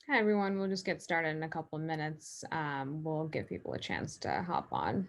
Hi, everyone. We'll just get started in a couple of minutes. We'll give people a chance to hop on.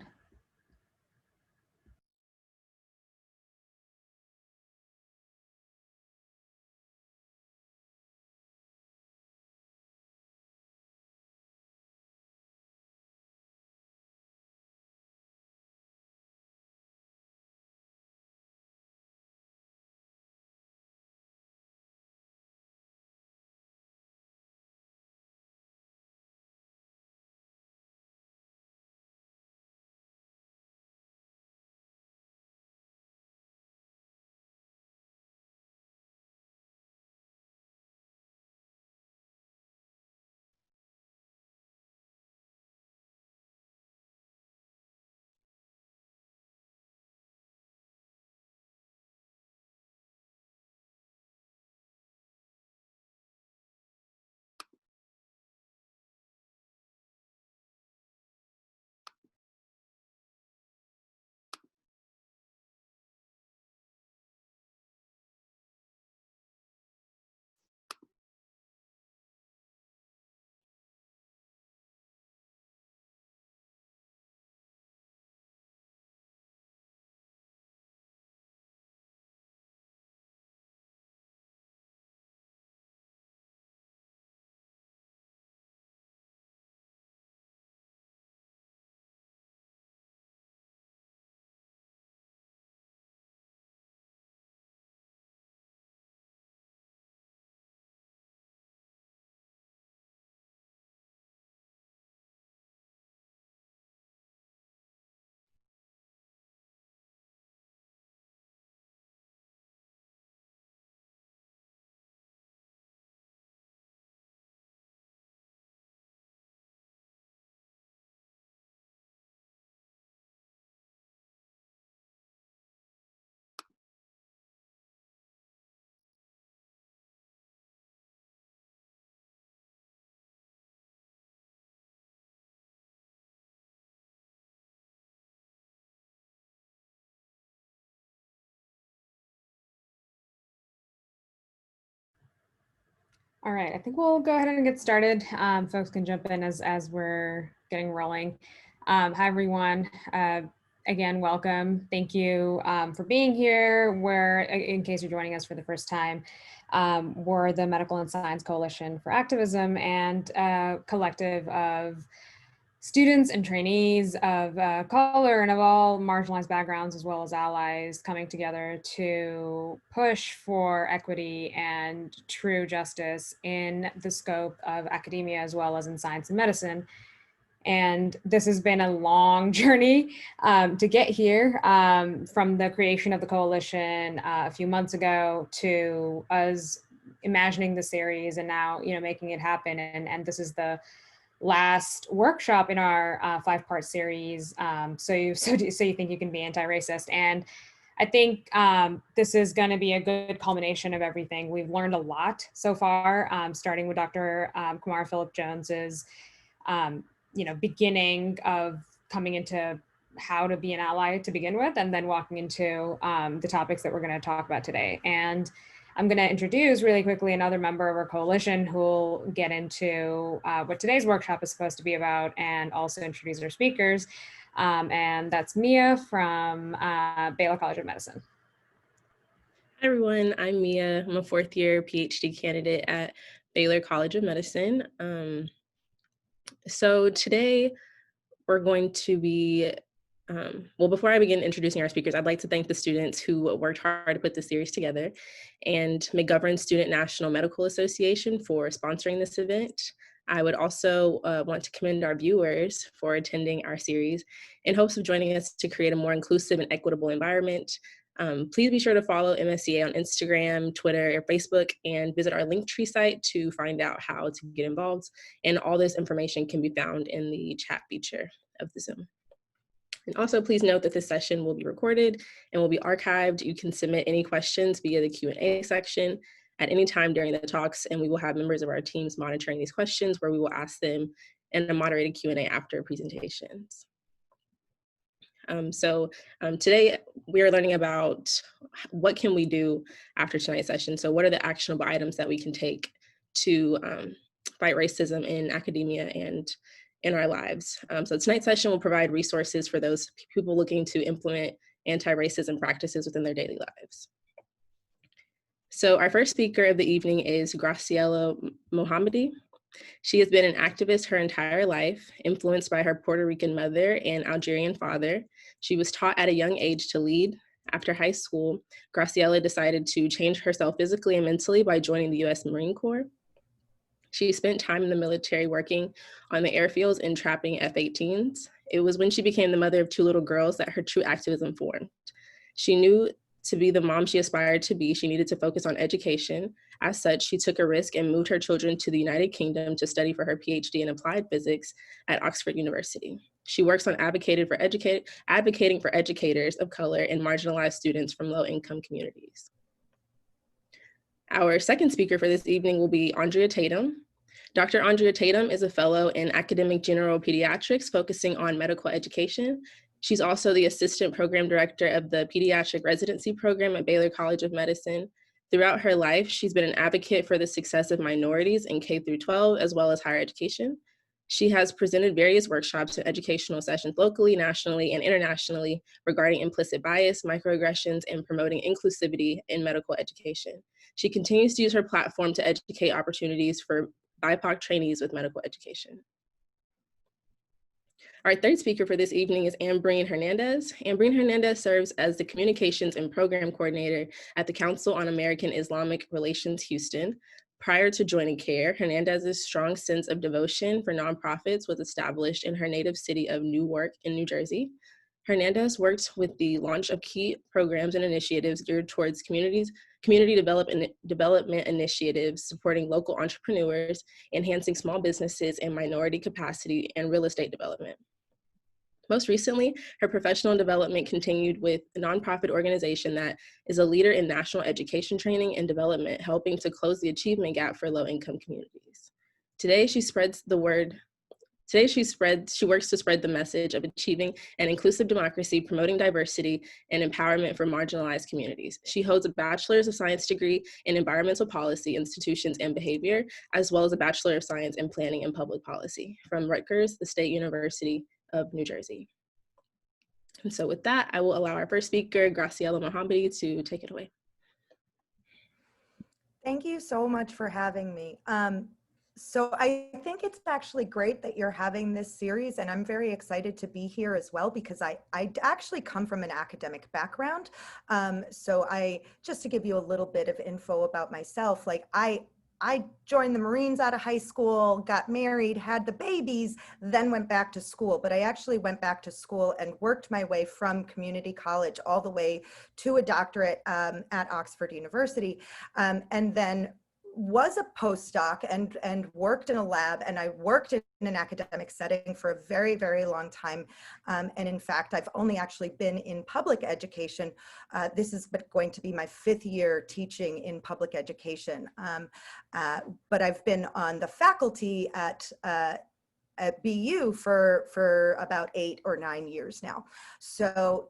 All right, I think we'll go ahead and get started. Folks can jump in as we're getting rolling. Hi, everyone. Again, welcome. Thank you for being here. In case you're joining us for the first time, we're the Medical and Science Coalition for Activism and a collective of students and trainees of color and of all marginalized backgrounds, as well as allies, coming together to push for equity and true justice in the scope of academia, as well as in science and medicine. And this has been a long journey to get here, from the creation of the coalition a few months ago to us imagining the series and now, making it happen. And this is the last workshop in our 5-part series. So you think you can be anti-racist, and I think this is going to be a good culmination of everything. We've learned a lot so far, starting with Dr. Kumar Philip Jones's, beginning of coming into how to be an ally to begin with, and then walking into the topics that we're going to talk about today. And I'm going to introduce really quickly another member of our coalition who will get into what today's workshop is supposed to be about, and also introduce our speakers. And that's Mia from Baylor College of Medicine. Hi, everyone. I'm Mia. I'm a fourth-year PhD candidate at Baylor College of Medicine. So today we're going to be, well, before I begin introducing our speakers, I'd like to thank the students who worked hard to put this series together, and McGovern Student National Medical Association for sponsoring this event. I would also want to commend our viewers for attending our series in hopes of joining us to create a more inclusive and equitable environment. Please be sure to follow MSCA on Instagram, Twitter, or Facebook, and visit our Linktree site to find out how to get involved. And all this information can be found in the chat feature of the Zoom. And also, please note that this session will be recorded and will be archived. You can submit any questions via the Q&A section at any time during the talks, and we will have members of our teams monitoring these questions, where we will ask them in a moderated Q&A after presentations. Today we are learning about what can we do after tonight's session. So what are the actionable items that we can take to fight racism in academia and in our lives. So tonight's session will provide resources for those people looking to implement anti-racism practices within their daily lives. So our first speaker of the evening is Graciela Mohamedi. She has been an activist her entire life, influenced by her Puerto Rican mother and Algerian father. She was taught at a young age to lead. After high school, Graciela decided to change herself physically and mentally by joining the US Marine Corps. She spent time in the military working on the airfields and trapping F-18s. It was when she became the mother of 2 little girls that her true activism formed. She knew to be the mom she aspired to be, she needed to focus on education. As such, she took a risk and moved her children to the United Kingdom to study for her PhD in applied physics at Oxford University. She works on advocating for educators of color and marginalized students from low-income communities. Our second speaker for this evening will be Andria Tatem. Dr. Andria Tatem is a fellow in academic general pediatrics focusing on medical education. She's also the assistant program director of the pediatric residency program at Baylor College of Medicine. Throughout her life, she's been an advocate for the success of minorities in K through 12, as well as higher education. She has presented various workshops and educational sessions locally, nationally, and internationally regarding implicit bias, microaggressions, and promoting inclusivity in medical education. She continues to use her platform to educate opportunities for BIPOC trainees with medical education. Our third speaker for this evening is Ambreen Hernandez. Ambreen Hernandez serves as the Communications and Program Coordinator at the Council on American Islamic Relations Houston. Prior to joining CARE, Hernandez's strong sense of devotion for nonprofits was established in her native city of Newark in New Jersey. Hernandez worked with the launch of key programs and initiatives geared towards community development initiatives, supporting local entrepreneurs, enhancing small businesses and minority capacity, and real estate development. Most recently, her professional development continued with a nonprofit organization that is a leader in national education training and development, helping to close the achievement gap for low-income communities. Today, she works to spread the message of achieving an inclusive democracy, promoting diversity, and empowerment for marginalized communities. She holds a Bachelor's of Science degree in Environmental Policy, Institutions, and Behavior, as well as a Bachelor of Science in Planning and Public Policy from Rutgers, the State University of New Jersey. And so with that, I will allow our first speaker, Graciela Mohamedi, to take it away. Thank you so much for having me. So I think it's actually great that you're having this series, and I'm very excited to be here as well because I actually come from an academic background. So just to give you a little bit of info about myself, like I joined the Marines out of high school, got married, had the babies, then went back to school. But I actually went back to school and worked my way from community college all the way to a doctorate at Oxford University, and then was a postdoc and worked in a lab, and I worked in an academic setting for a very, very long time. And in fact, I've only actually been in public education. This is going to be my 5th year teaching in public education. But I've been on the faculty at BU for about 8 or 9 years now. So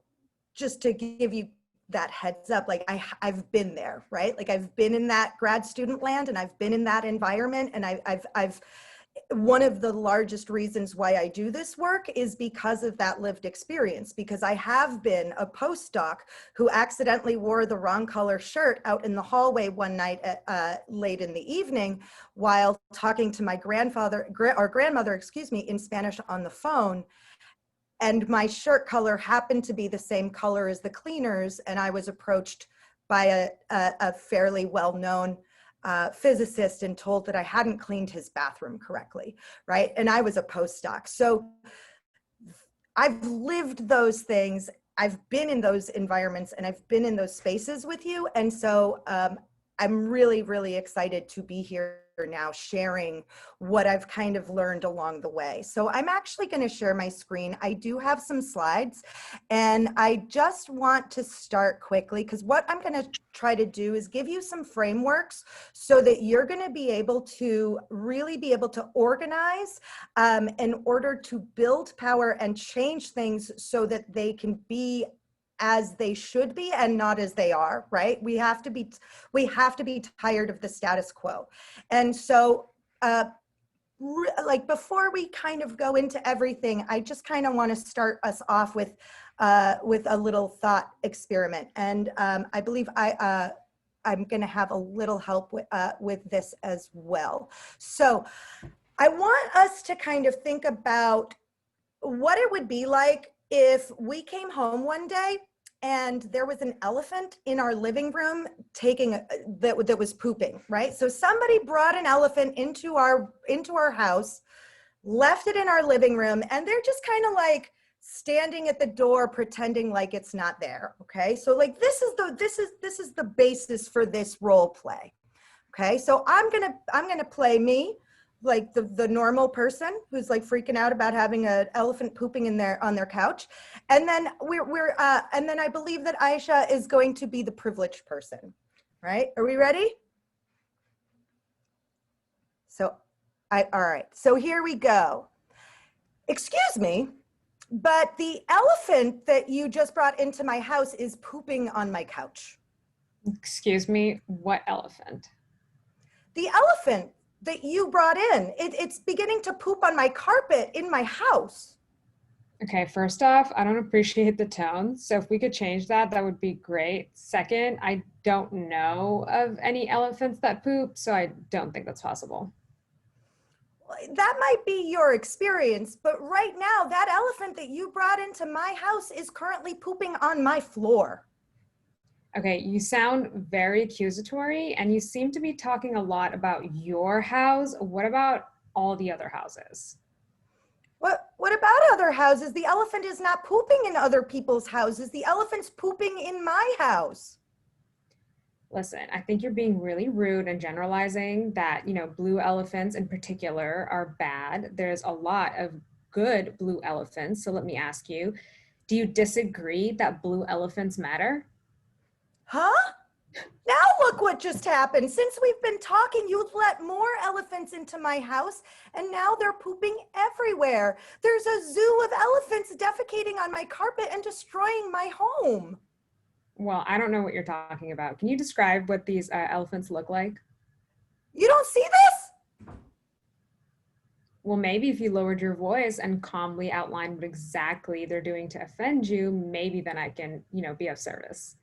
just to give you that heads up, like I've been there, right? Like I've been in that grad student land and I've been in that environment, and I've one of the largest reasons why I do this work is because of that lived experience, because I have been a postdoc who accidentally wore the wrong color shirt out in the hallway one night late in the evening while talking to my grandmother, excuse me, in Spanish on the phone. And my shirt color happened to be the same color as the cleaners, and I was approached by a fairly well-known physicist and told that I hadn't cleaned his bathroom correctly, right? And I was a postdoc. So I've lived those things, I've been in those environments, and I've been in those spaces with you. And so I'm really, really excited to be here now sharing what I've kind of learned along the way. So I'm actually going to share my screen. I do have some slides, and I just want to start quickly because what I'm going to try to do is give you some frameworks so that you're going to be able to really be able to organize in order to build power and change things so that they can be as they should be and not as they are, right? We have to be tired of the status quo. And so like before we kind of go into everything, I just kind of want to start us off with a little thought experiment. And I believe I'm going to have a little help with this as well. So I want us to kind of think about what it would be like if we came home one day and there was an elephant in our living room that was pooping, right? So somebody brought an elephant into our house, left it in our living room, and they're just kind of like standing at the door pretending like it's not there. Okay, so like this is the basis for this role play. Okay, so I'm gonna play me, like the normal person who's like freaking out about having an elephant pooping on their couch, and then and then I believe that Aisha is going to be the privileged person. Right? Are we ready? So all right. So here we go. Excuse me, but the elephant that you just brought into my house is pooping on my couch. Excuse me, what elephant? The elephant that you brought in, it's beginning to poop on my carpet in my house. Okay, first off, I don't appreciate the tone. So if we could change that, that would be great. Second, I don't know of any elephants that poop, so I don't think that's possible. That might be your experience, but right now, that elephant that you brought into my house is currently pooping on my floor. Okay, you sound very accusatory and you seem to be talking a lot about your house. What about all the other houses? What about other houses? The elephant is not pooping in other people's houses. The elephant's pooping in my house. Listen, I think you're being really rude and generalizing that, blue elephants in particular are bad. There's a lot of good blue elephants. So let me ask you, do you disagree that blue elephants matter? Huh? Now look what just happened. Since we've been talking, you've let more elephants into my house, and now they're pooping everywhere. There's a zoo of elephants defecating on my carpet and destroying my home. Well, I don't know what you're talking about. Can you describe what these elephants look like? You don't see this? Well, maybe if you lowered your voice and calmly outlined what exactly they're doing to offend you, maybe then I can, be of service.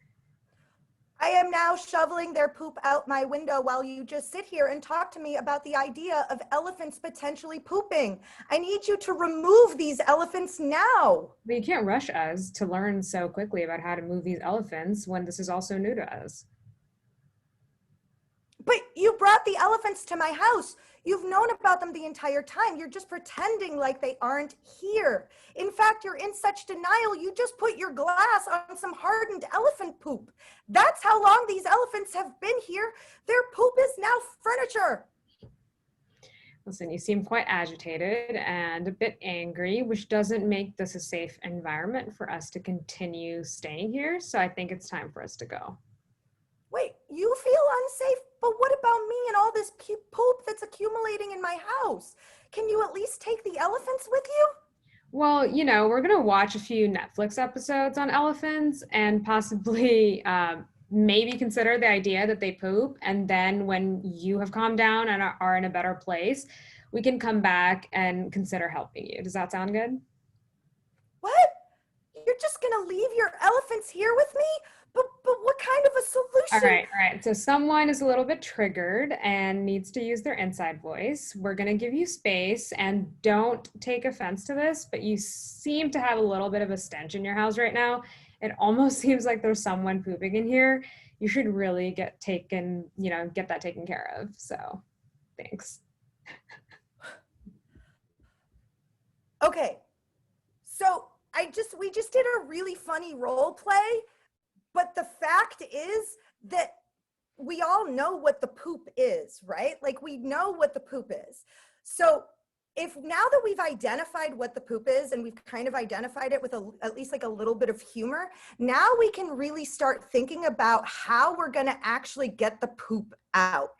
I am now shoveling their poop out my window while you just sit here and talk to me about the idea of elephants potentially pooping. I need you to remove these elephants now. But you can't rush us to learn so quickly about how to move these elephants when this is also new to us. But you brought the elephants to my house. You've known about them the entire time. You're just pretending like they aren't here. In fact, you're in such denial, you just put your glass on some hardened elephant poop. That's how long these elephants have been here. Their poop is now furniture. Listen, you seem quite agitated and a bit angry, which doesn't make this a safe environment for us to continue staying here. So I think it's time for us to go. Wait, you feel unsafe? But what about me and all this poop that's accumulating in my house? Can you at least take the elephants with you? Well, we're going to watch a few Netflix episodes on elephants and possibly maybe consider the idea that they poop. And then when you have calmed down and are in a better place, we can come back and consider helping you. Does that sound good? What? You're just going to leave your elephants here with me? But what kind of a solution? All right. So someone is a little bit triggered and needs to use their inside voice. We're going to give you space, and don't take offense to this, but you seem to have a little bit of a stench in your house right now. It almost seems like there's someone pooping in here. You should really get that taken care of. So thanks. Okay. So we just did a really funny role play. But the fact is that we all know what the poop is, right? Like we know what the poop is. So if now that we've identified what the poop is and we've kind of identified it with at least like a little bit of humor, now we can really start thinking about how we're going to actually get the poop out.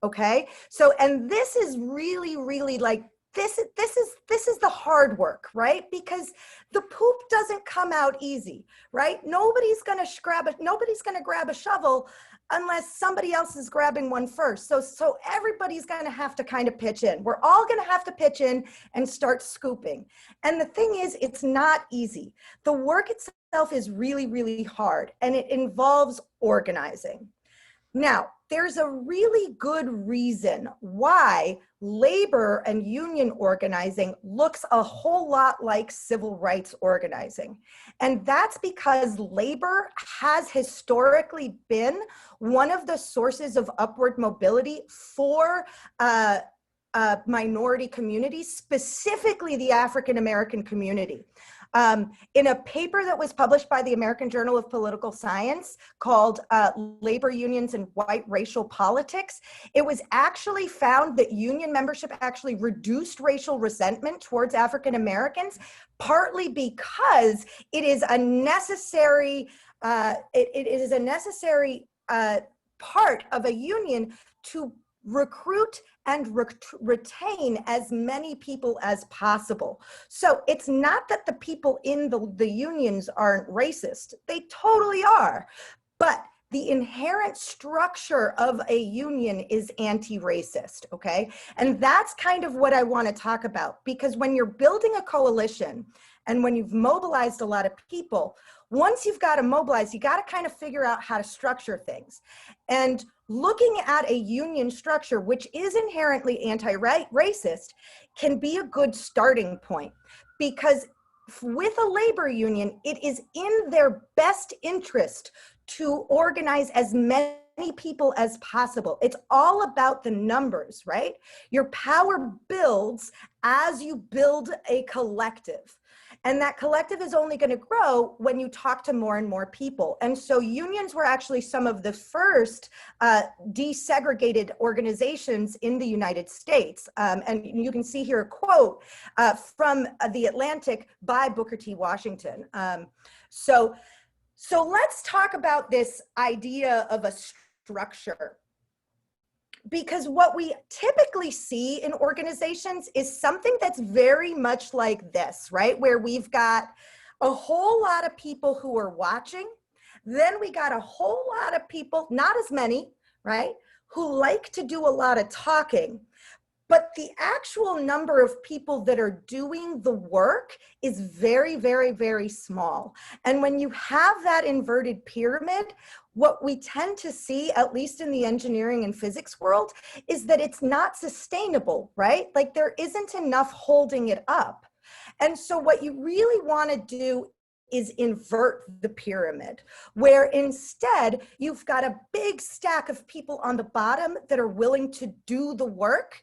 Okay? So, and this is really, really like, this is the hard work, right? Because the poop doesn't come out easy, right? Nobody's gonna grab a shovel unless somebody else is grabbing one first. So everybody's gonna have to kind of pitch in. We're all gonna have to pitch in and start scooping. And the thing is, it's not easy. The work itself is really, really hard, and it involves organizing. Now, there's a really good reason why labor and union organizing looks a whole lot like civil rights organizing. And that's because labor has historically been one of the sources of upward mobility for minority communities, specifically the African American community. In a paper that was published by the American Journal of Political Science called Labor Unions and White Racial Politics, it was actually found that union membership actually reduced racial resentment towards African Americans, partly because it is a necessary, part of a union to recruit and retain as many people as possible. So it's not that the people in the unions aren't racist. They totally are. But the inherent structure of a union is anti-racist, okay? And that's kind of what I want to talk about, because when you're building a coalition and when you've mobilized a lot of people, once you've got to mobilize, you got to kind of figure out how to structure things. And looking at a union structure, which is inherently anti-racist, can be a good starting point, because with a labor union, it is in their best interest to organize as many people as possible. It's all about the numbers, right? Your power builds as you build a collective. And that collective is only going to grow when you talk to more and more people. And so unions were actually some of the first desegregated organizations in the United States. And you can see here a quote from The Atlantic by Booker T. Washington. So let's talk about this idea of a structure. Because what we typically see in organizations is something that's very much like this, right? Where we've got a whole lot of people who are watching. Then we got a whole lot of people, not as many, right? Who like to do a lot of talking. But the actual number of people that are doing the work is very, very, very small. And when you have that inverted pyramid, what we tend to see, at least in the engineering and physics world, is that it's not sustainable, right? Like there isn't enough holding it up. And so what you really want to do is invert the pyramid, where instead you've got a big stack of people on the bottom that are willing to do the work,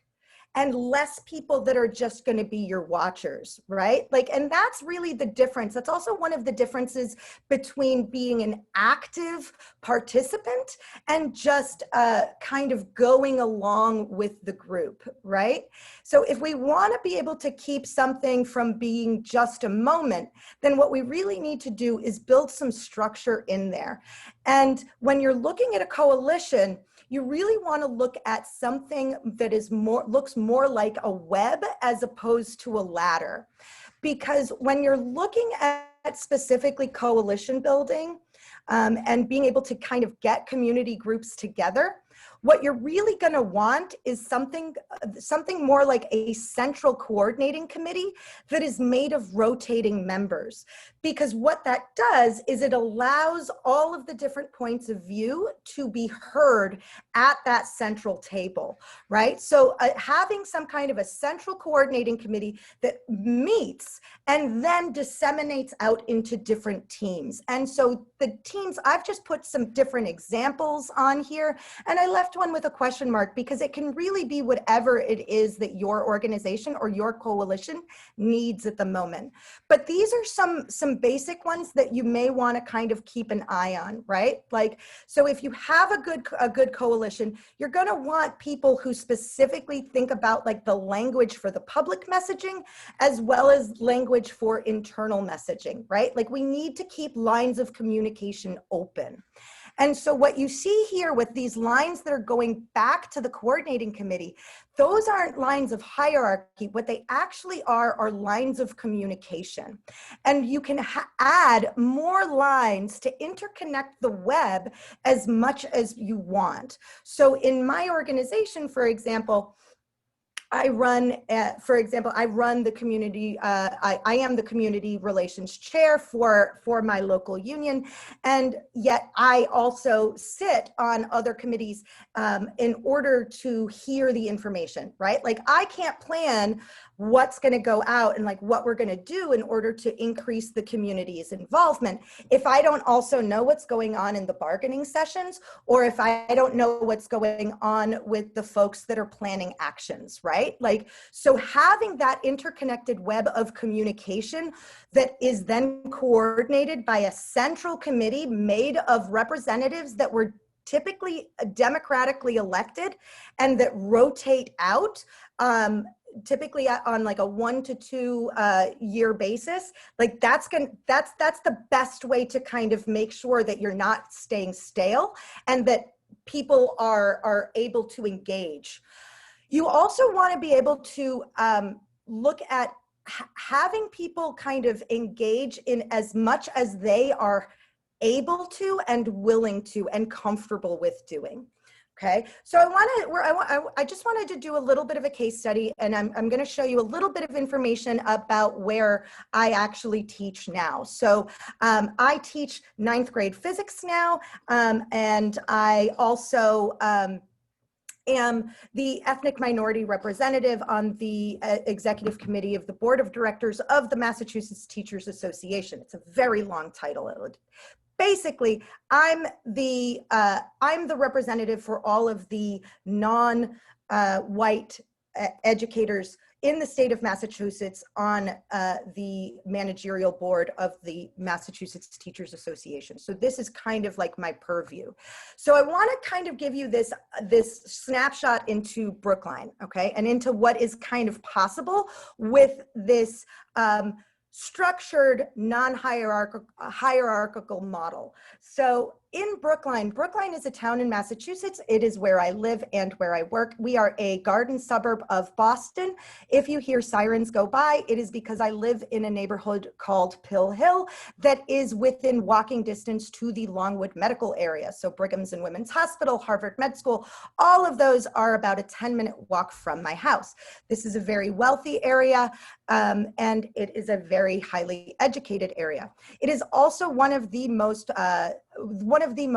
and less people that are just going to be your watchers, right? Like, and that's really the difference. That's also one of the differences between being an active participant and just kind of going along with the group, right? So if we want to be able to keep something from being just a moment, then what we really need to do is build some structure in there. And when you're looking at a coalition, you really want to look at something that is looks more like a web as opposed to a ladder. Because when you're looking at specifically coalition building and being able to kind of get community groups together, what you're really going to want is something more like a central coordinating committee that is made of rotating members. Because what that does is it allows all of the different points of view to be heard at that central table, right? So having some kind of a central coordinating committee that meets and then disseminates out into different teams. And so the teams, I've just put some different examples on here, and I left one with a question mark because it can really be whatever it is that your organization or your coalition needs at the moment. But these are some basic ones that you may want to kind of keep an eye on, right? Like, so if you have a good coalition, you're going to want people who specifically think about like the language for the public messaging as well as language for internal messaging, right? Like we need to keep lines of communication open. And so what you see here with these lines that are going back to the coordinating committee, those aren't lines of hierarchy. What they actually are lines of communication. And you can add more lines to interconnect the web as much as you want. So in my organization, for example, I run the community, I am the community relations chair for my local union. And yet I also sit on other committees in order to hear the information, right? Like I can't plan what's going to go out and like what we're going to do in order to increase the community's involvement if I don't also know what's going on in the bargaining sessions, or if I don't know what's going on with the folks that are planning actions, right? Like, so having that interconnected web of communication that is then coordinated by a central committee made of representatives that were typically democratically elected and that rotate out, typically on like a 1 to 2 year basis, like that's the best way to kind of make sure that you're not staying stale and that people are able to engage. You also want to be able to look at having people kind of engage in as much as they are able to and willing to and comfortable with doing. Okay, so I just wanted to do a little bit of a case study, and I'm going to show you a little bit of information about where I actually teach now. So I teach 9th grade physics now, and I also am the ethnic minority representative on the executive committee of the board of directors of the Massachusetts Teachers Association. It's a very long title. Basically, I'm the representative for all of the non-white educators in the state of Massachusetts on the managerial board of the Massachusetts Teachers Association. So this is kind of like my purview. So I want to kind of give you this snapshot into Brookline, okay, and into what is kind of possible with this structured, non-hierarchical model. So in Brookline is a town in Massachusetts. It is where I live and where I work. We are a garden suburb of Boston. If you hear sirens go by, it is because I live in a neighborhood called Pill Hill that is within walking distance to the Longwood medical area. So Brigham's and Women's Hospital, Harvard Med School, all of those are about a 10-minute walk from my house. This is a very wealthy area, and it is a very highly educated area. It is also one of the most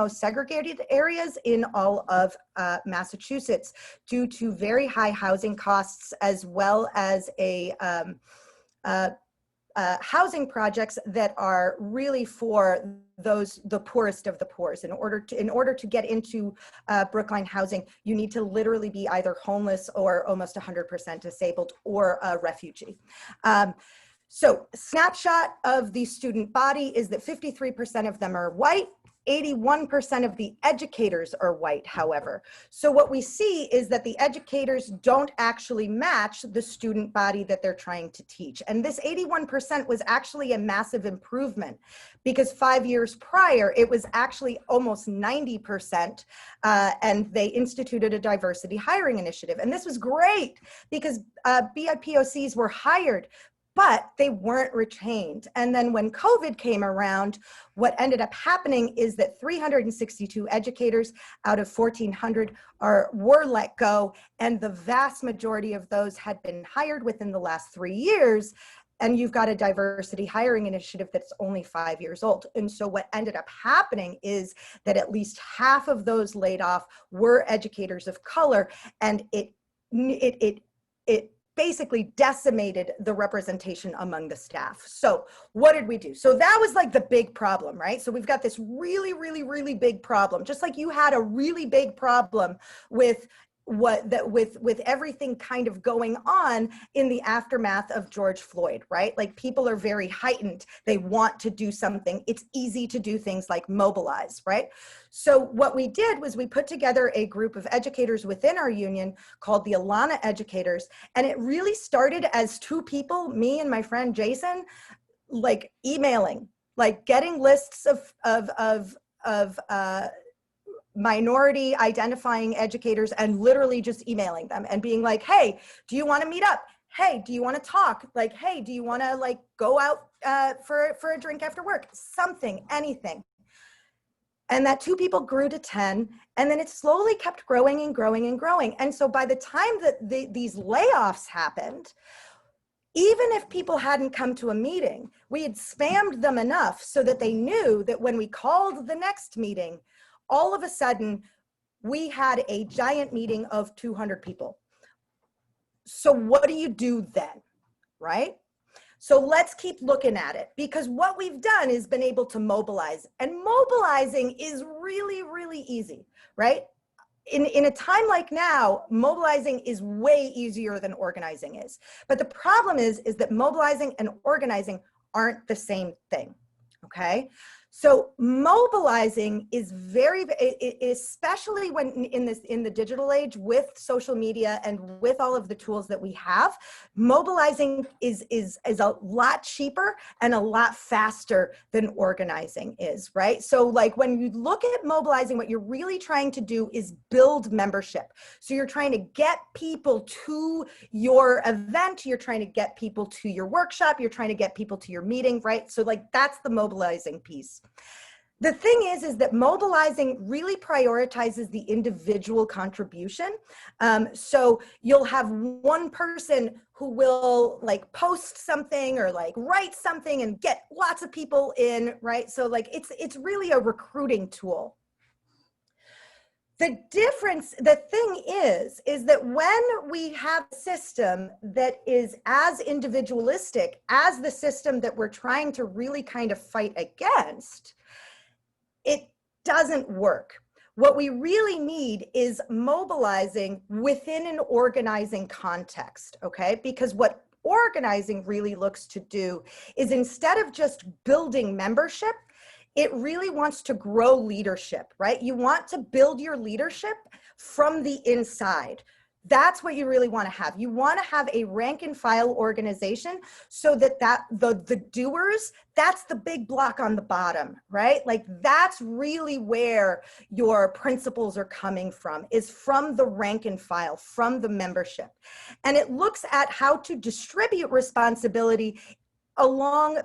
segregated areas in all of Massachusetts due to very high housing costs, as well as housing projects that are really for the poorest of the poor. In order to get into Brookline housing, you need to literally be either homeless or almost 100% disabled or a refugee. So snapshot of the student body is that 53% of them are white. 81% of the educators are white, however. So what we see is that the educators don't actually match the student body that they're trying to teach. And this 81% was actually a massive improvement, because 5 years prior, it was actually almost 90%, and they instituted a diversity hiring initiative. And this was great because BIPOCs were hired, but they weren't retained. And then when COVID came around, what ended up happening is that 362 educators out of 1,400 were let go, and the vast majority of those had been hired within the last 3 years. And you've got a diversity hiring initiative that's only 5 years old. And so what ended up happening is that at least half of those laid off were educators of color, and it basically decimated the representation among the staff. So what did we do? So that was like the big problem, right? So we've got this really, really, really big problem, just like you had a really big problem with with everything kind of going on in the aftermath of George Floyd, right? Like people are very heightened. They want to do something. It's easy to do things like mobilize, right? So what we did was we put together a group of educators within our union called the Alana Educators. And it really started as 2 people, me and my friend Jason, like emailing, like getting lists of minority identifying educators and literally just emailing them and being like, hey, do you want to meet up? Hey, do you want to talk? Like, hey, do you want to like go out for a drink after work? Something, anything. And that 2 people grew to 10, and then it slowly kept growing and growing and growing. And so by the time that these layoffs happened, even if people hadn't come to a meeting, we had spammed them enough so that they knew that when we called the next meeting, all of a sudden we had a giant meeting of 200 people. So what do you do then, right? So let's keep looking at it, because what we've done is been able to mobilize, and mobilizing is really, really easy, right? In a time like now, mobilizing is way easier than organizing is. But the problem is that mobilizing and organizing aren't the same thing, okay? So mobilizing is very, especially when in the digital age with social media and with all of the tools that we have, mobilizing is a lot cheaper and a lot faster than organizing is, right? So like when you look at mobilizing, what you're really trying to do is build membership. So you're trying to get people to your event, you're trying to get people to your workshop, you're trying to get people to your meeting, right? So like that's the mobilizing piece. The thing is that mobilizing really prioritizes the individual contribution. So you'll have one person who will like post something or like write something and get lots of people in, right? So like it's really a recruiting tool. The difference, the thing is that when we have a system that is as individualistic as the system that we're trying to really kind of fight against, it doesn't work. What we really need is mobilizing within an organizing context, okay? Because what organizing really looks to do is, instead of just building membership, it really wants to grow leadership, right? You want to build your leadership from the inside. That's what you really want to have. You want to have a rank and file organization so that the doers, that's the big block on the bottom, right? Like that's really where your principles are coming from, is from the rank and file, from the membership. And it looks at how to distribute responsibility along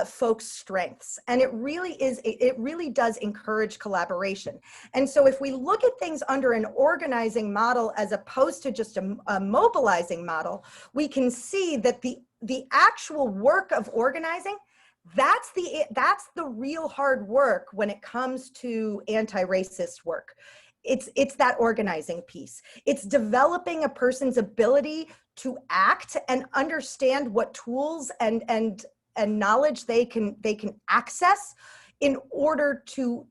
folks' strengths. And it really does encourage collaboration. And so if we look at things under an organizing model as opposed to just a mobilizing model, we can see that the actual work of organizing, that's the real hard work when it comes to anti-racist work. It's that organizing piece. It's developing a person's ability to act and understand what tools and knowledge they can access in order to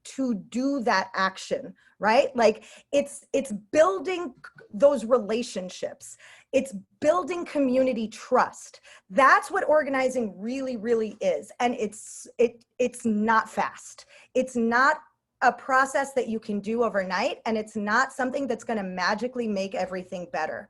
do that action, right? Like it's building those relationships. It's building community trust. That's what organizing really, really is. And it's not fast. It's not a process that you can do overnight, and it's not something that's going to magically make everything better.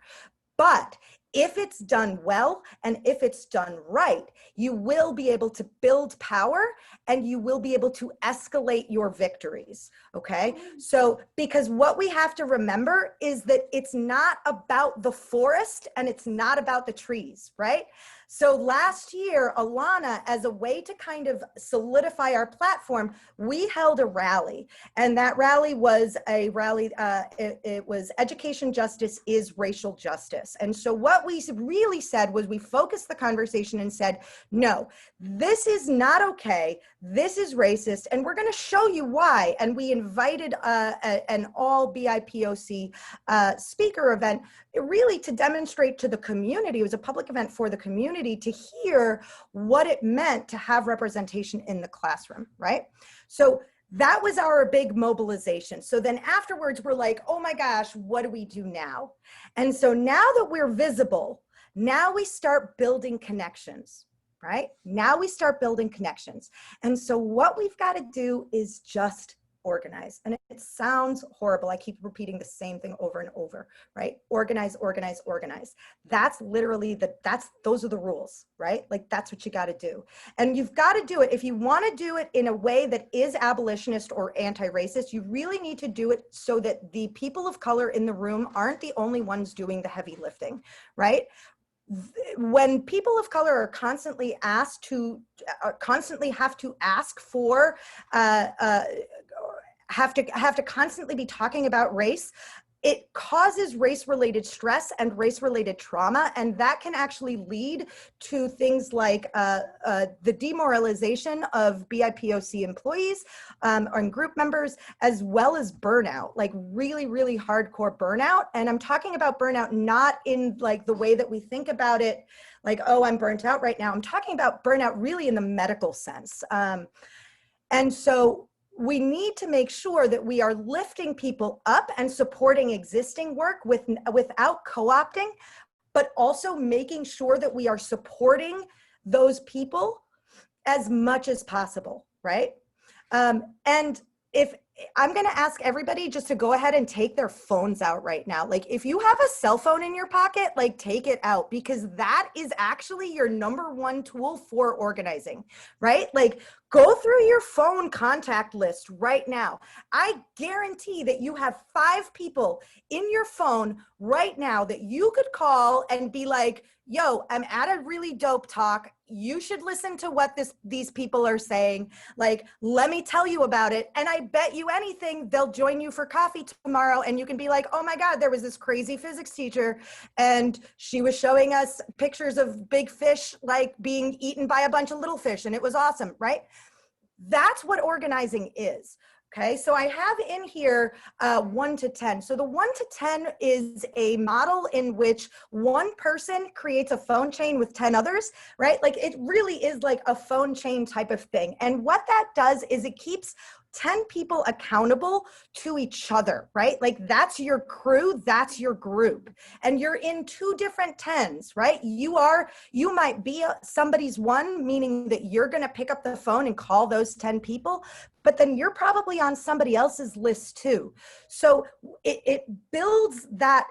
But if it's done well and if it's done right, you will be able to build power and you will be able to escalate your victories, okay? So, because what we have to remember is that it's not about the forest and it's not about the trees, right? So last year, Alana, as a way to kind of solidify our platform, we held a rally. And that rally was it was Education Justice is Racial Justice. And so what we really said was, we focused the conversation and said, no, this is not okay. This is racist. And we're going to show you why. And we invited an all BIPOC speaker event, really to demonstrate to the community. It was a public event for the community to hear what it meant to have representation in the classroom, right? So that was our big mobilization. So then afterwards, we're like, oh my gosh, what do we do now? And so now that we're visible, now we start building connections, right? Now we start building connections. And so what we've got to do is just organize. And it sounds horrible. I keep repeating the same thing over and over, right? Organize, organize, organize. That's literally those are the rules, right? Like that's what you got to do. And you've got to do it. If you want to do it in a way that is abolitionist or anti-racist, you really need to do it so that the people of color in the room aren't the only ones doing the heavy lifting, right? When people of color are constantly asked to constantly have to ask for have to constantly be talking about race, it causes race-related stress and race-related trauma, and that can actually lead to things like the demoralization of BIPOC employees and group members, as well as burnout, like really, really hardcore burnout. And I'm talking about burnout not in like the way that we think about it, like, oh, I'm burnt out right now. I'm talking about burnout really in the medical sense. And so we need to make sure that we are lifting people up and supporting existing work without co-opting, but also making sure that we are supporting those people as much as possible, right? And if I'm going to ask everybody just to go ahead and take their phones out right now. Like if you have a cell phone in your pocket, like take it out, because that is actually your number one tool for organizing, right? Like go through your phone contact list right now. I guarantee that you have 5 people in your phone right now that you could call and be like, yo, I'm at a really dope talk. You should listen to what these people are saying. Like, let me tell you about it. And I bet you anything, they'll join you for coffee tomorrow. And you can be like, oh my God, there was this crazy physics teacher and she was showing us pictures of big fish, like being eaten by a bunch of little fish. And it was awesome, right? That's what organizing is. Okay, so I have in here 1 to 10. So the 1 to 10 is a model in which one person creates a phone chain with 10 others, right? Like it really is like a phone chain type of thing. And what that does is it keeps 10 people accountable to each other, right? Like that's your crew, that's your group. And you're in 2 different 10s, right? You might be somebody's one, meaning that you're going to pick up the phone and call those 10 people, but then you're probably on somebody else's list too. So it builds that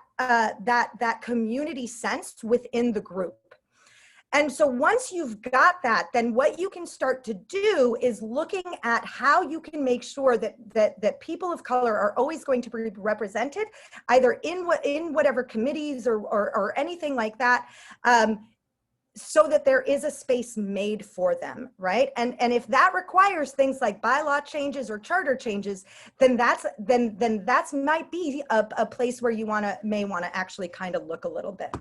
community sense within the group. And so once you've got that, then what you can start to do is looking at how you can make sure that people of color are always going to be represented, either in whatever committees or anything like that, so that there is a space made for them, right? And if that requires things like bylaw changes or charter changes, then that's might be a place where you may want to actually kind of look a little bit.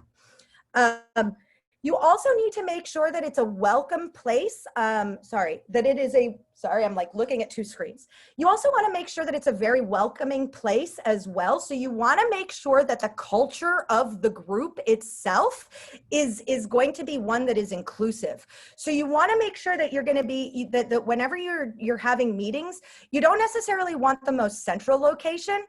You also need to make sure that it's a welcome place. I'm like looking at 2 screens. You also want to make sure that it's a very welcoming place as well. So you want to make sure that the culture of the group itself is going to be one that is inclusive. So you want to make sure that you're going to be, that whenever you're having meetings, you don't necessarily want the most central location.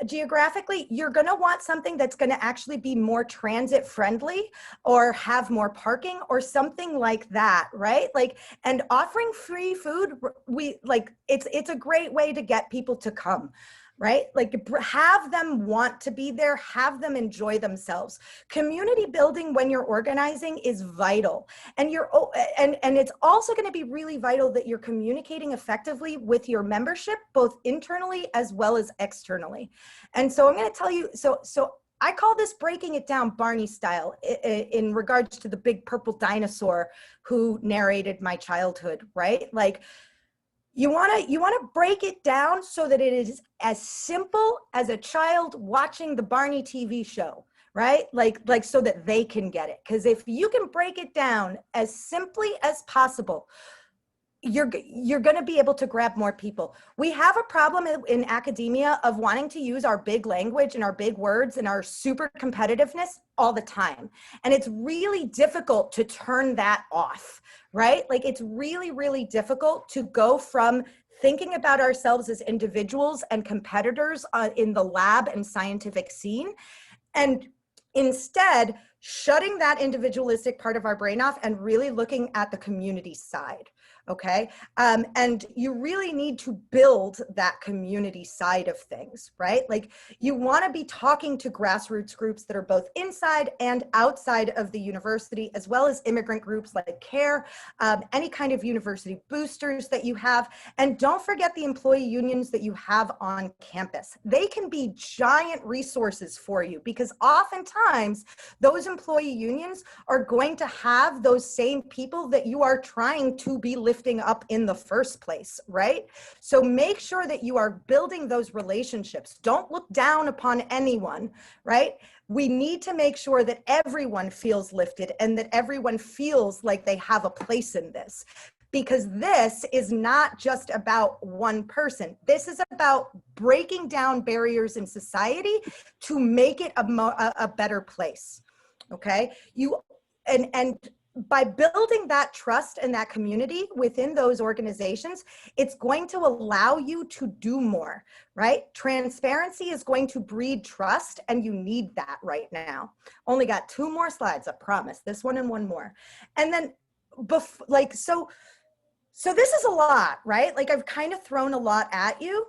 Geographically, you're going to want something that's going to actually be more transit friendly or have more parking or something like that, right? Like, and offering free food, it's a great way to get people to come, right? Like have them want to be there, have them enjoy themselves. Community building when you're organizing is vital. And it's also going to be really vital that you're communicating effectively with your membership, both internally as well as externally. And so I'm going to tell you, so I call this breaking it down Barney style in regards to the big purple dinosaur who narrated my childhood, right? Like, you want to break it down so that it is as simple as a child watching the Barney TV show, right? Like so that they can get it. Because if you can break it down as simply as possible, you're going to be able to grab more people. We have a problem in academia of wanting to use our big language and our big words and our super competitiveness all the time. And it's really difficult to turn that off, right? Like it's really, really difficult to go from thinking about ourselves as individuals and competitors in the lab and scientific scene, and instead shutting that individualistic part of our brain off and really looking at the community side. okay? And you really need to build that community side of things, right? Like you want to be talking to grassroots groups that are both inside and outside of the university, as well as immigrant groups like CARE, any kind of university boosters that you have. And don't forget the employee unions that you have on campus. They can be giant resources for you, because oftentimes those employee unions are going to have those same people that you are trying to be lifting up in the first place, right? So make sure that you are building those relationships. Don't look down upon anyone, right? We need to make sure that everyone feels lifted and that everyone feels like they have a place in this. Because this is not just about one person. This is about breaking down barriers in society to make it a better place, okay? And by building that trust and that community within those organizations, it's going to allow you to do more, right? Transparency is going to breed trust, and you need that right now. Only got 2 more slides, I promise. This one and one more. And then, so this is a lot, right? Like I've kind of thrown a lot at you.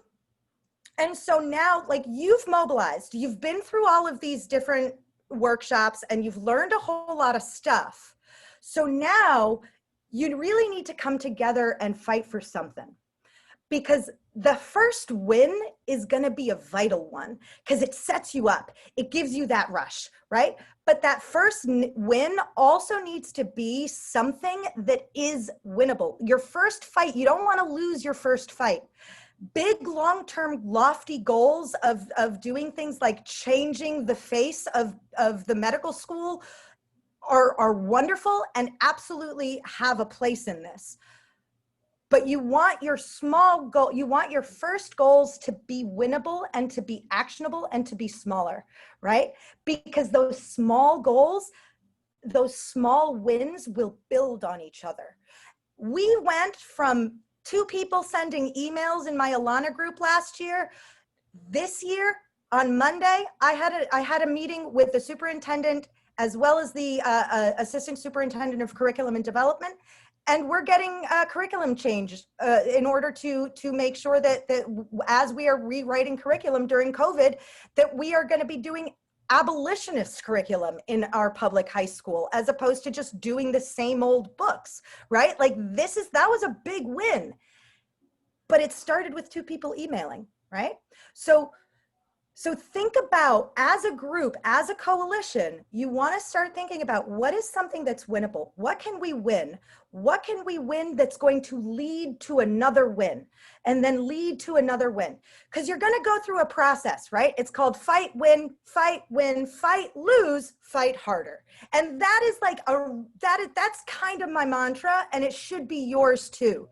And so now, like, you've mobilized, you've been through all of these different workshops and you've learned a whole lot of stuff. So now you really need to come together and fight for something, because the first win is going to be a vital one, because it sets you up. It gives you that rush, right? But that first win also needs to be something that is winnable. Your first fight, you don't want to lose your first fight. Big, long-term, lofty goals of doing things like changing the face of the medical school are wonderful and absolutely have a place in this. But you want your small goal, you want your first goals to be winnable and to be actionable and to be smaller, right? Because those small goals, those small wins will build on each other. We went from 2 people sending emails in my Alana group last year. This year, on Monday, I had a meeting with the superintendent as well as the assistant superintendent of curriculum and development. And we're getting curriculum changed in order to make sure that as we are rewriting curriculum during COVID, that we are going to be doing abolitionist curriculum in our public high school, as opposed to just doing the same old books, right? Like that was a big win, but it started with 2 people emailing, right? So think about, as a group, as a coalition, you want to start thinking about what is something that's winnable? What can we win? What can we win that's going to lead to another win and then lead to another win? Because you're going to go through a process, right? It's called fight, win, fight, lose, fight harder. And that is like that's kind of my mantra, and it should be yours too.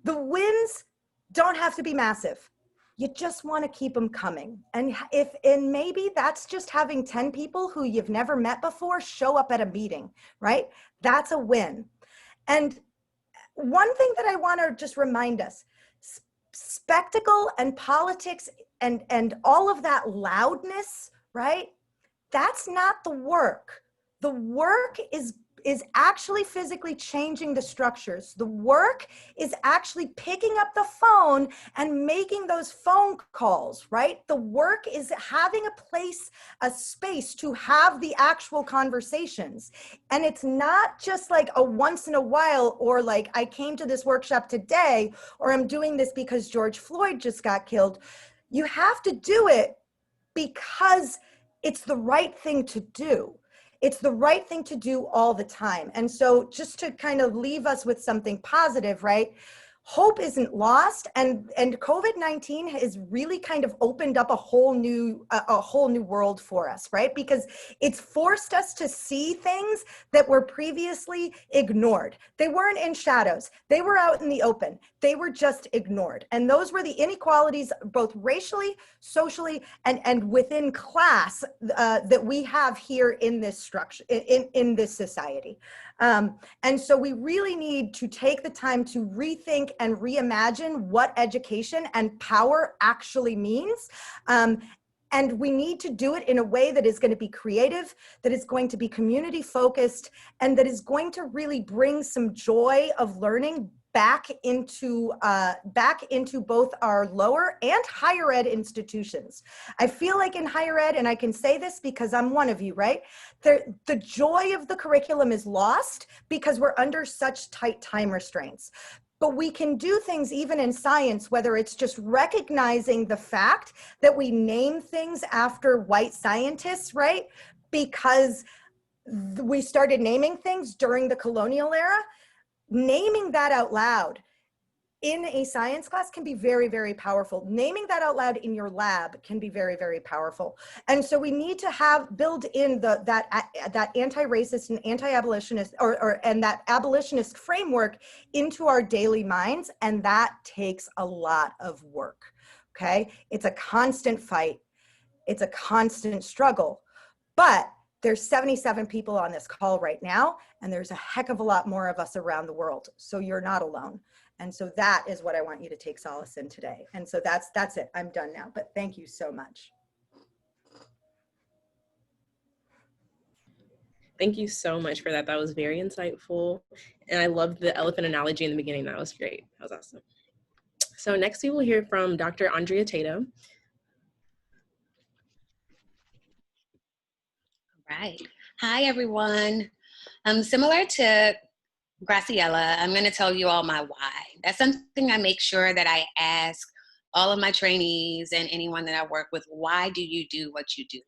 The wins don't have to be massive. You just want to keep them coming. And maybe that's just having 10 people who you've never met before show up at a meeting, right? That's a win. And one thing that I want to just remind us, spectacle and politics and all of that loudness, right? That's not the work. The work is actually physically changing the structures. The work is actually picking up the phone and making those phone calls, right? The work is having a place, a space to have the actual conversations. And it's not just like a once in a while, or like I came to this workshop today, or I'm doing this because George Floyd just got killed. You have to do it because it's the right thing to do. It's the right thing to do all the time. And so just to kind of leave us with something positive, right? Hope isn't lost, and COVID-19 has really kind of opened up a whole new world for us, right? Because it's forced us to see things that were previously ignored. They weren't in shadows. They were out in the open. They were just ignored. And those were the inequalities, both racially, socially, and within class that we have here in this structure, in this society. And so we really need to take the time to rethink and reimagine what education and power actually means. And we need to do it in a way that is going to be creative, that is going to be community focused, and that is going to really bring some joy of learning back into both our lower and higher ed institutions. I feel like in higher ed, and I can say this because I'm one of you, right? The joy of the curriculum is lost because we're under such tight time restraints. But we can do things even in science, whether it's just recognizing the fact that we name things after white scientists, right? Because we started naming things during the colonial era. Naming that out loud in a science class can be very, very powerful. Naming that out loud in your lab can be very, very powerful. And so we need to build in that anti-racist and anti-abolitionist and that abolitionist framework into our daily minds. And that takes a lot of work, okay? It's a constant fight. It's a constant struggle, but there's 77 people on this call right now, and there's a heck of a lot more of us around the world. So you're not alone. And so that is what I want you to take solace in today. And so that's it. I'm done now, but thank you so much. Thank you so much for that. That was very insightful. And I loved the elephant analogy in the beginning. That was great. That was awesome. So next we will hear from Dr. Andria Tatem. Right. Hi, everyone. Similar to Graciela, I'm going to tell you all my why. That's something I make sure that I ask all of my trainees and anyone that I work with. Why do you do what you do?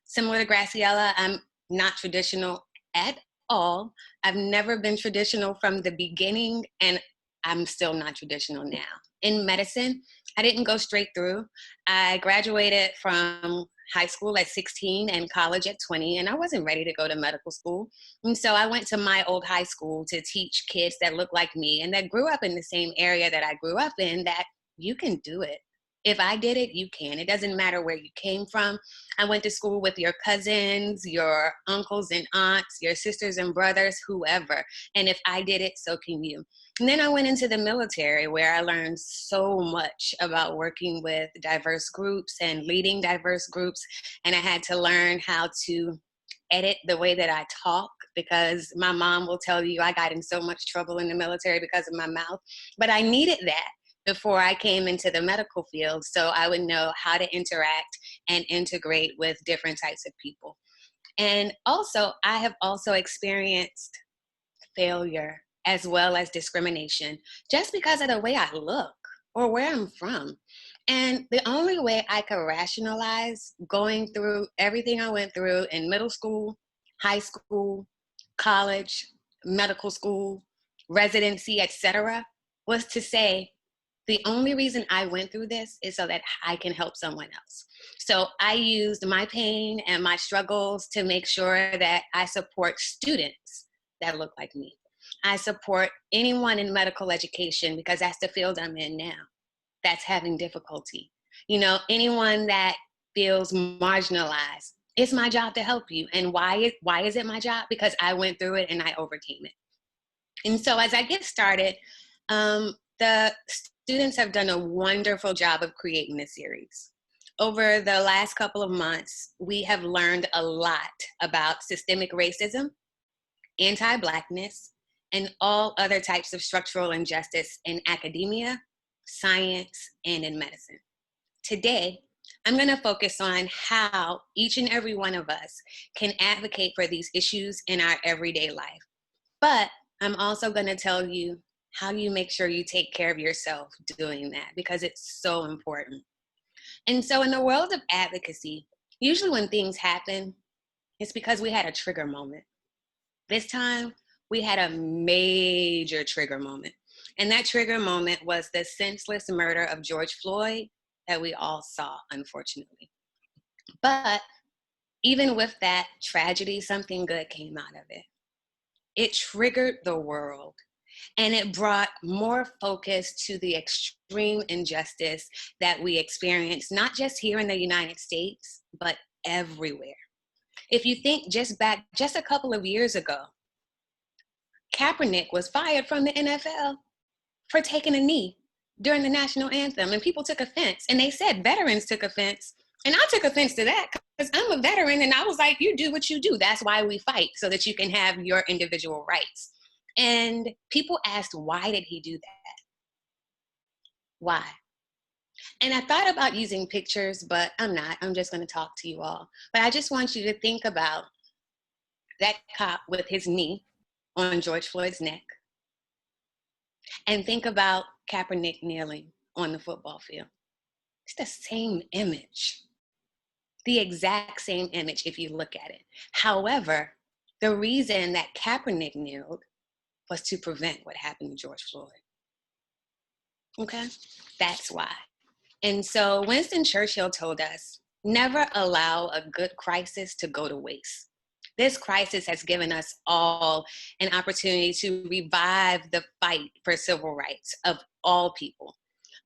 Similar to Graciela, I'm not traditional at all. I've never been traditional from the beginning, and I'm still not traditional now. In medicine, I didn't go straight through. I graduated from high school at 16 and college at 20, and I wasn't ready to go to medical school. And so I went to my old high school to teach kids that look like me and that grew up in the same area that I grew up in, that you can do it. If I did it, you can. It doesn't matter where you came from. I went to school with your cousins, your uncles and aunts, your sisters and brothers, whoever. And if I did it, so can you. And then I went into the military, where I learned so much about working with diverse groups and leading diverse groups. And I had to learn how to edit the way that I talk, because my mom will tell you I got in so much trouble in the military because of my mouth. But I needed that before I came into the medical field, so I would know how to interact and integrate with different types of people. And also, I have also experienced failure as well as discrimination just because of the way I look or where I'm from. And the only way I could rationalize going through everything I went through in middle school, high school, college, medical school, residency, etc., was to say, the only reason I went through this is so that I can help someone else. So I used my pain and my struggles to make sure that I support students that look like me. I support anyone in medical education, because that's the field I'm in now, that's having difficulty. You know, anyone that feels marginalized, it's my job to help you. And why is it my job? Because I went through it and I overcame it. And so as I get started, the students have done a wonderful job of creating this series. Over the last couple of months, we have learned a lot about systemic racism, anti-Blackness, and all other types of structural injustice in academia, science, and in medicine. Today, I'm going to focus on how each and every one of us can advocate for these issues in our everyday life. But I'm also going to tell you how you make sure you take care of yourself doing that, because it's so important. And so in the world of advocacy, usually when things happen, it's because we had a trigger moment. This time, we had a major trigger moment. And that trigger moment was the senseless murder of George Floyd that we all saw, unfortunately. But even with that tragedy, something good came out of it. It triggered the world. And it brought more focus to the extreme injustice that we experience, not just here in the United States, but everywhere. If you think just a couple of years ago, Kaepernick was fired from the NFL for taking a knee during the national anthem, and people took offense. And they said veterans took offense, And I took offense to that because I'm a veteran, and I was like, you do what you do. That's why we fight, so that you can have your individual rights. And people asked, why did he do that? Why? And I thought about using pictures, but I'm not. I'm just going to talk to you all. But I just want you to think about that cop with his knee on George Floyd's neck, and think about Kaepernick kneeling on the football field. It's the same image, the exact same image if you look at it. However, the reason that Kaepernick kneeled was to prevent what happened to George Floyd. Okay, that's why. And so Winston Churchill told us, never allow a good crisis to go to waste. This crisis has given us all an opportunity to revive the fight for civil rights of all people.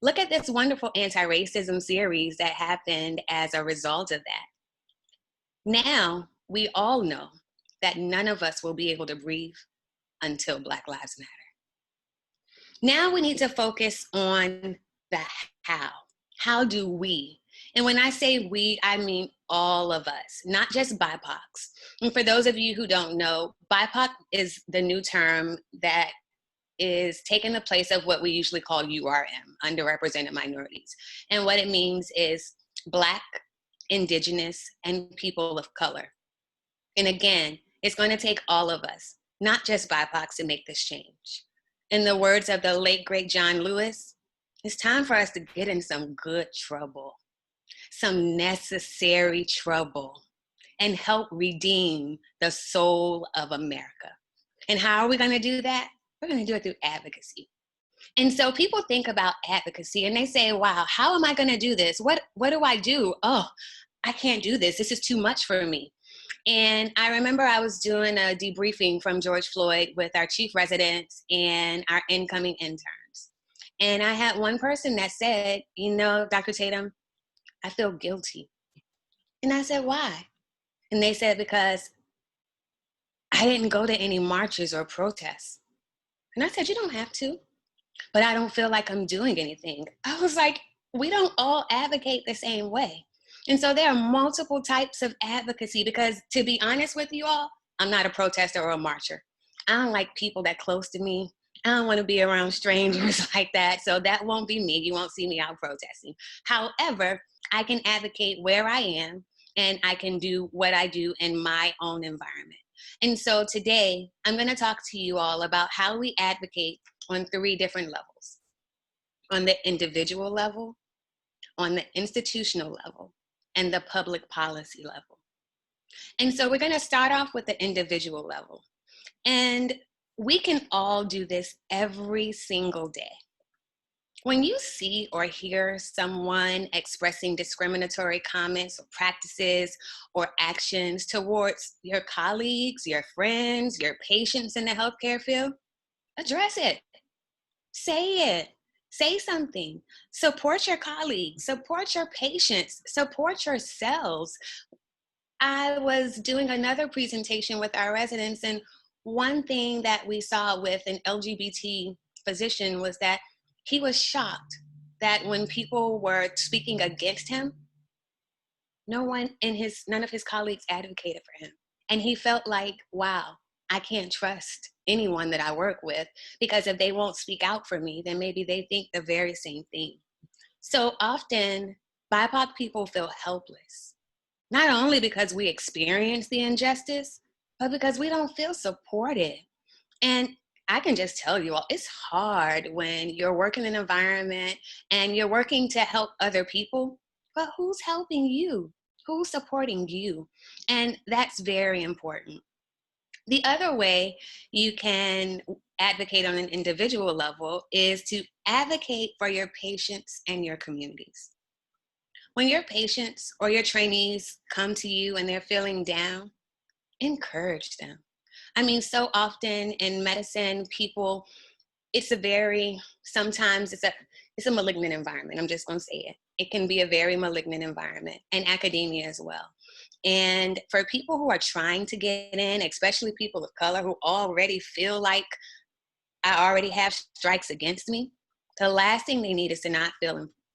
Look at this wonderful anti-racism series that happened as a result of that. Now, we all know that none of us will be able to breathe until Black Lives Matter. Now we need to focus on the how. How do we? And when I say we, I mean all of us, not just BIPOCs. And for those of you who don't know, BIPOC is the new term that is taking the place of what we usually call URM, underrepresented minorities. And what it means is Black, Indigenous, and people of color. And again, it's going to take all of us, not just BIPOCs, to make this change. In the words of the late, great John Lewis, it's time for us to get in some good trouble, some necessary trouble, and help redeem the soul of America. And how are we going to do that? We're going to do it through advocacy. And so people think about advocacy and they say, wow, how am I going to do this? What do I do? Oh, I can't do this. This is too much for me. And I remember I was doing a debriefing from George Floyd with our chief residents and our incoming interns. And I had one person that said, you know, Dr. Tatum, I feel guilty. And I said, why? And they said, because I didn't go to any marches or protests. And I said, you don't have to, but I don't feel like I'm doing anything. I was like, we don't all advocate the same way. And so there are multiple types of advocacy because, to be honest with you all, I'm not a protester or a marcher. I don't like people that close to me. I don't want to be around strangers like that. So that won't be me. You won't see me out protesting. However, I can advocate where I am and I can do what I do in my own environment. And so today I'm going to talk to you all about how we advocate on 3 different levels: on the individual level, on the institutional level, and the public policy level. And so we're going to start off with the individual level. And we can all do this every single day. When you see or hear someone expressing discriminatory comments or practices or actions towards your colleagues, your friends, your patients in the healthcare field, address it. Say it. Say something. Support your colleagues. Support your patients. Support yourselves. I was doing another presentation with our residents, and one thing that we saw with an LGBT physician was that he was shocked that when people were speaking against him, none of his colleagues advocated for him. And he felt like, wow, I can't trust anyone that I work with, because if they won't speak out for me, then maybe they think the very same thing. So often, BIPOC people feel helpless, not only because we experience the injustice, but because we don't feel supported. And I can just tell you all, it's hard when you're working in an environment and you're working to help other people, but who's helping you? Who's supporting you? And that's very important. The other way you can advocate on an individual level is to advocate for your patients and your communities. When your patients or your trainees come to you and they're feeling down, encourage them. I mean, so often in medicine, people, sometimes it's a malignant environment. I'm just gonna say it. It can be a very malignant environment, and academia as well. And for people who are trying to get in, especially people of color who already feel like I already have strikes against me, the last thing they need is to not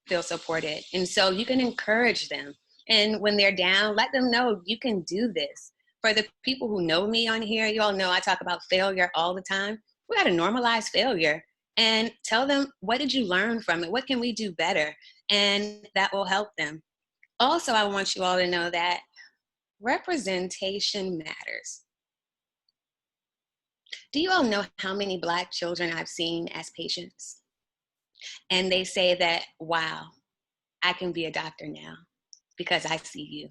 feel supported. And so you can encourage them. And when they're down, let them know you can do this. For the people who know me on here, you all know I talk about failure all the time. We got to normalize failure and tell them, what did you learn from it? What can we do better? And that will help them. Also, I want you all to know that representation matters. Do you all know how many Black children I've seen as patients? And they say that, wow, I can be a doctor now because I see you.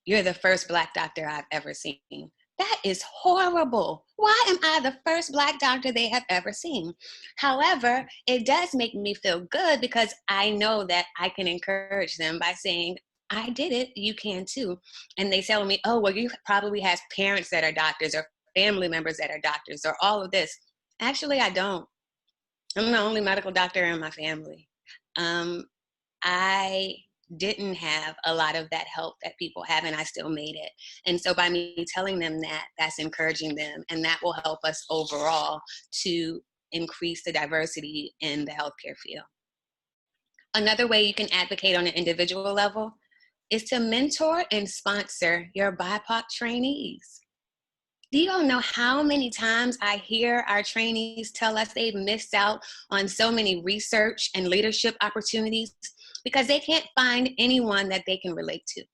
You're the first Black doctor I've ever seen. That is horrible. Why am I the first Black doctor they have ever seen? However, it does make me feel good because I know that I can encourage them by saying, I did it, you can too. And they tell me, oh, well, you probably have parents that are doctors or family members that are doctors or all of this. Actually, I don't. I'm the only medical doctor in my family. I didn't have a lot of that help that people have, and I still made it. And so by me telling them that, that's encouraging them, and that will help us overall to increase the diversity in the healthcare field. Another way you can advocate on an individual level is to mentor and sponsor your BIPOC trainees. Do you all know how many times I hear our trainees tell us they've missed out on so many research and leadership opportunities because they can't find anyone that they can relate to?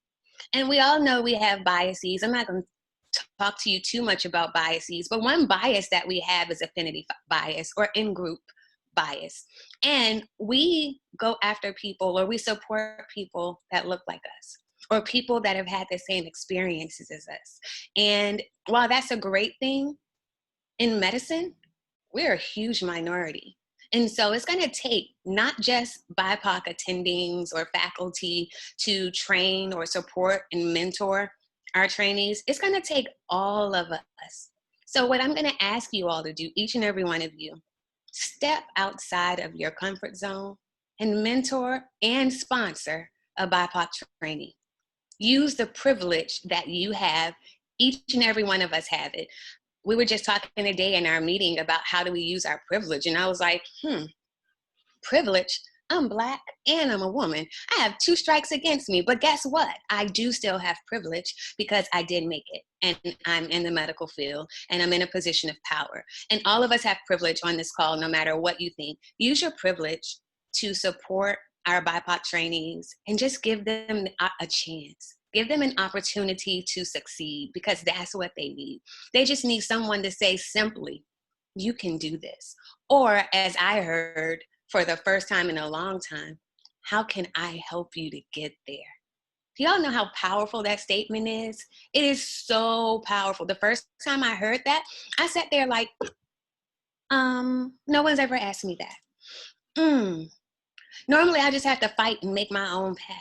And we all know we have biases. I'm not going to talk to you too much about biases, but one bias that we have is affinity bias or in-group bias. And we go after people, or we support people that look like us, or people that have had the same experiences as us. And while that's a great thing, in medicine, we're a huge minority. And so it's going to take not just BIPOC attendings or faculty to train or support and mentor our trainees. It's going to take all of us. So what I'm going to ask you all to do, each and every one of you, step outside of your comfort zone and mentor and sponsor a BIPOC trainee. Use the privilege that you have. Each and every one of us have it. We were just talking today in our meeting about how do we use our privilege. And I was like, privilege? I'm Black and I'm a woman. I have 2 strikes against me, but guess what? I do still have privilege because I did make it. And I'm in the medical field and I'm in a position of power. And all of us have privilege on this call, no matter what you think. Use your privilege to support our BIPOC trainees and just give them a chance. Give them an opportunity to succeed because that's what they need. They just need someone to say simply, you can do this. Or as I heard for the first time in a long time, how can I help you to get there? Do y'all know how powerful that statement is? It is so powerful. The first time I heard that, I sat there like, no one's ever asked me that. Normally I just have to fight and make my own path.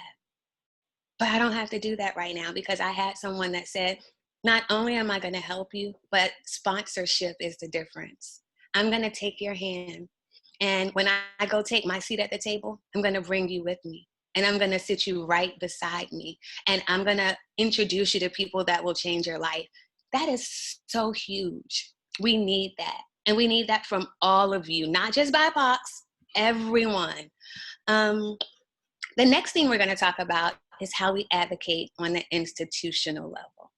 But I don't have to do that right now because I had someone that said, not only am I going to help you, but sponsorship is the difference. I'm going to take your hand. And when I go take my seat at the table, I'm going to bring you with me. And I'm going to sit you right beside me. And I'm going to introduce you to people that will change your life. That is so huge. We need that. And we need that from all of you, not just BIPOCs, everyone. The next thing we're going to talk about is how we advocate on the institutional level.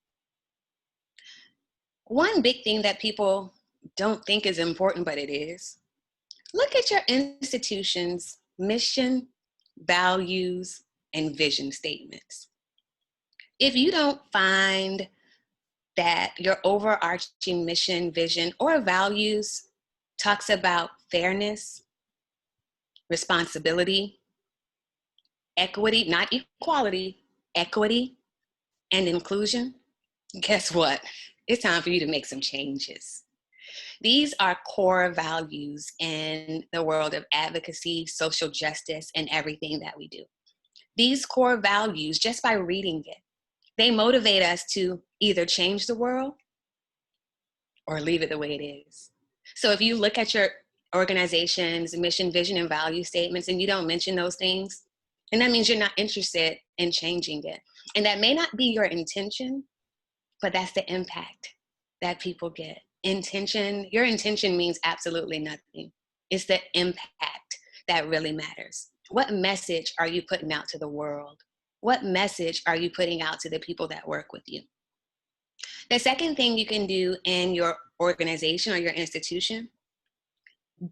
One big thing that people don't think is important, but it is. Look at your institution's mission, values, and vision statements. If you don't find that your overarching mission, vision, or values talks about fairness, responsibility, equity, not equality, equity, and inclusion, guess what? It's time for you to make some changes. These are core values in the world of advocacy, social justice, and everything that we do. These core values, just by reading it, they motivate us to either change the world or leave it the way it is. So if you look at your organization's mission, vision, and value statements and you don't mention those things, and that means you're not interested in changing it. And that may not be your intention, but that's the impact that people get. Your intention means absolutely nothing. It's the impact that really matters. What message are you putting out to the world? What message are you putting out to the people that work with you? The second thing you can do in your organization or your institution,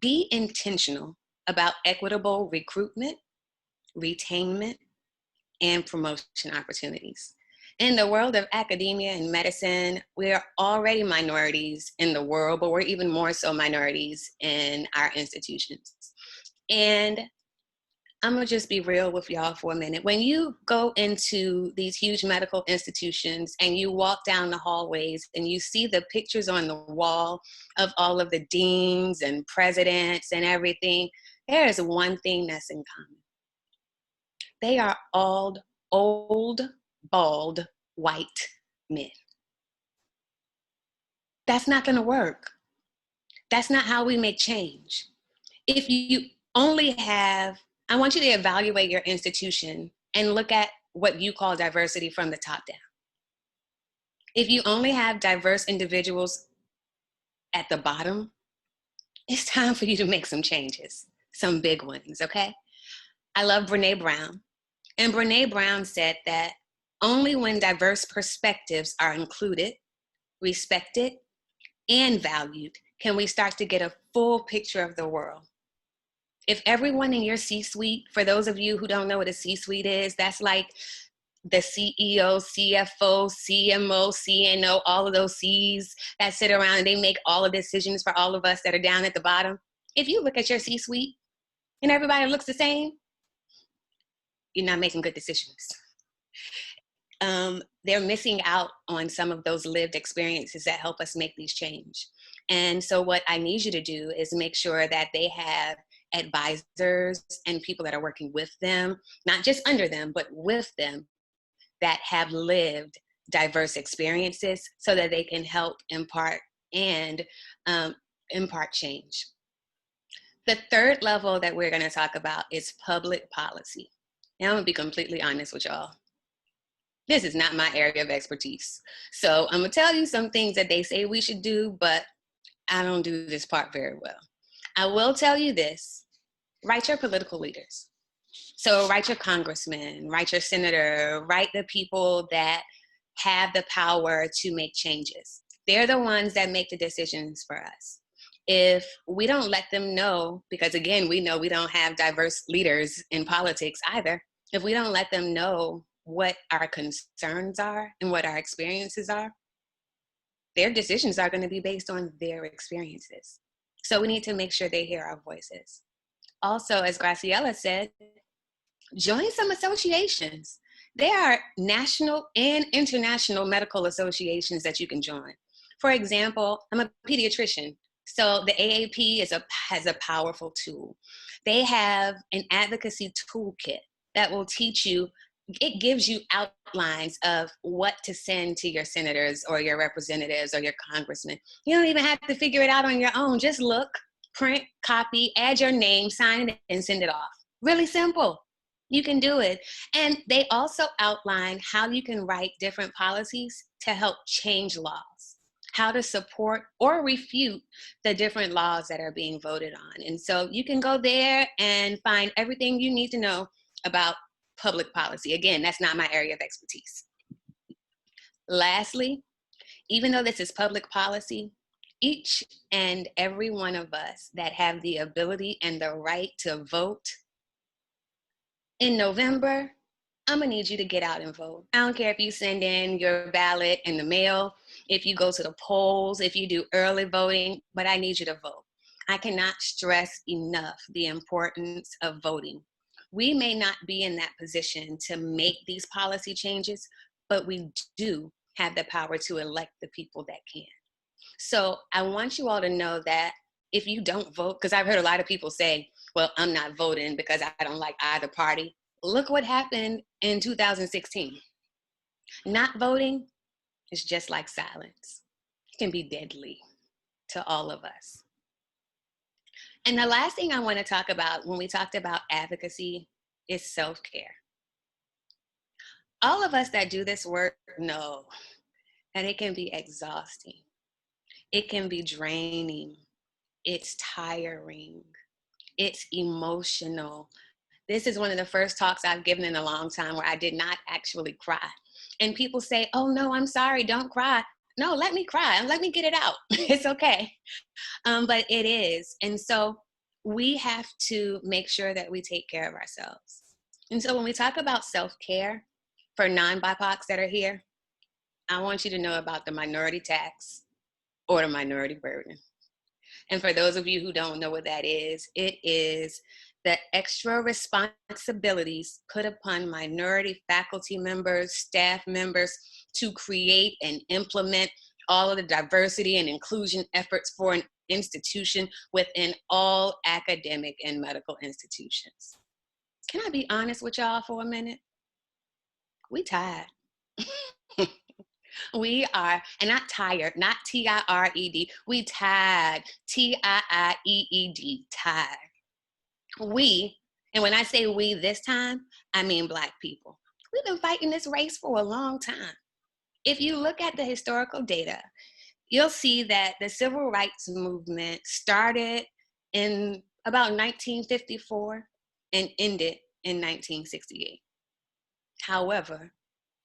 be intentional about equitable recruitment, retainment, and promotion opportunities. In the world of academia and medicine, we are already minorities in the world, but we're even more so minorities in our institutions. And I'm gonna just be real with y'all for a minute. When you go into these huge medical institutions and you walk down the hallways and you see the pictures on the wall of all of the deans and presidents and everything, there is one thing that's in common. They are all old, bald, white men. That's not gonna work. That's not how we make change. If you only have, I want you to evaluate your institution and look at what you call diversity from the top down. If you only have diverse individuals at the bottom, it's time for you to make some changes, some big ones, okay? I love Brene Brown. And Brene Brown said that only when diverse perspectives are included, respected, and valued can we start to get a full picture of the world. If everyone in your C-suite, for those of you who don't know what a C-suite is, that's like the CEO, CFO, CMO, CNO, all of those C's that sit around and they make all of the decisions for all of us that are down at the bottom. If you look at your C-suite and everybody looks the same, you're not making good decisions. They're missing out on some of those lived experiences that help us make these change. And so what I need you to do is make sure that they have advisors and people that are working with them, not just under them, but with them, that have lived diverse experiences so that they can help impart and impart change. The third level that we're gonna talk about is public policy. Now I'm gonna be completely honest with y'all. This is not my area of expertise. So I'm gonna tell you some things that they say we should do, but I don't do this part very well. I will tell you this, write your political leaders. So write your congressman, write your senator, write the people that have the power to make changes. They're the ones that make the decisions for us. If we don't let them know, because again, we know we don't have diverse leaders in politics either, if we don't let them know what our concerns are and what our experiences are, their decisions are going to be based on their experiences. So we need to make sure they hear our voices. Also, as Graciela said, join some associations. There are national and international medical associations that you can join. For example, I'm a pediatrician, so the AAP has a powerful tool. They have an advocacy toolkit that will teach you, it gives you outlines of what to send to your senators or your representatives or your congressmen. You don't even have to figure it out on your own. Just look, print, copy, add your name, sign it, and send it off. Really simple. You can do it. And they also outline how you can write different policies to help change laws, how to support or refute the different laws that are being voted on. And so you can go there and find everything you need to know about public policy. Again, that's not my area of expertise. Lastly, even though this is public policy, each and every one of us that have the ability and the right to vote, in November, I'm gonna need you to get out and vote. I don't care if you send in your ballot in the mail, if you go to the polls, if you do early voting, but I need you to vote. I cannot stress enough the importance of voting. We may not be in that position to make these policy changes, but we do have the power to elect the people that can. So I want you all to know that if you don't vote, because I've heard a lot of people say, well, I'm not voting because I don't like either party. Look what happened in 2016. Not voting is just like silence. It can be deadly to all of us. And the last thing I want to talk about when we talked about advocacy is self-care. All of us that do this work know that it can be exhausting. It can be draining. It's tiring. It's emotional. This is one of the first talks I've given in a long time where I did not actually cry. And people say, oh no, I'm sorry, don't cry. No, let me cry and let me get it out. It's okay. But it is. And so we have to make sure that we take care of ourselves. And so when we talk about self-care for non-BIPOCs that are here, I want you to know about the minority tax or the minority burden. And for those of you who don't know what that is, it is the extra responsibilities put upon minority faculty members, staff members to create and implement all of the diversity and inclusion efforts for an institution within all academic and medical institutions. Can I be honest with y'all for a minute? We tired. We are, and not tired, not T-I-R-E-D. We tired, T-I-I-E-E-D, tired. We, and when I say we this time, I mean Black people. We've been fighting this race for a long time. If you look at the historical data, you'll see that the civil rights movement started in about 1954 and ended in 1968. However,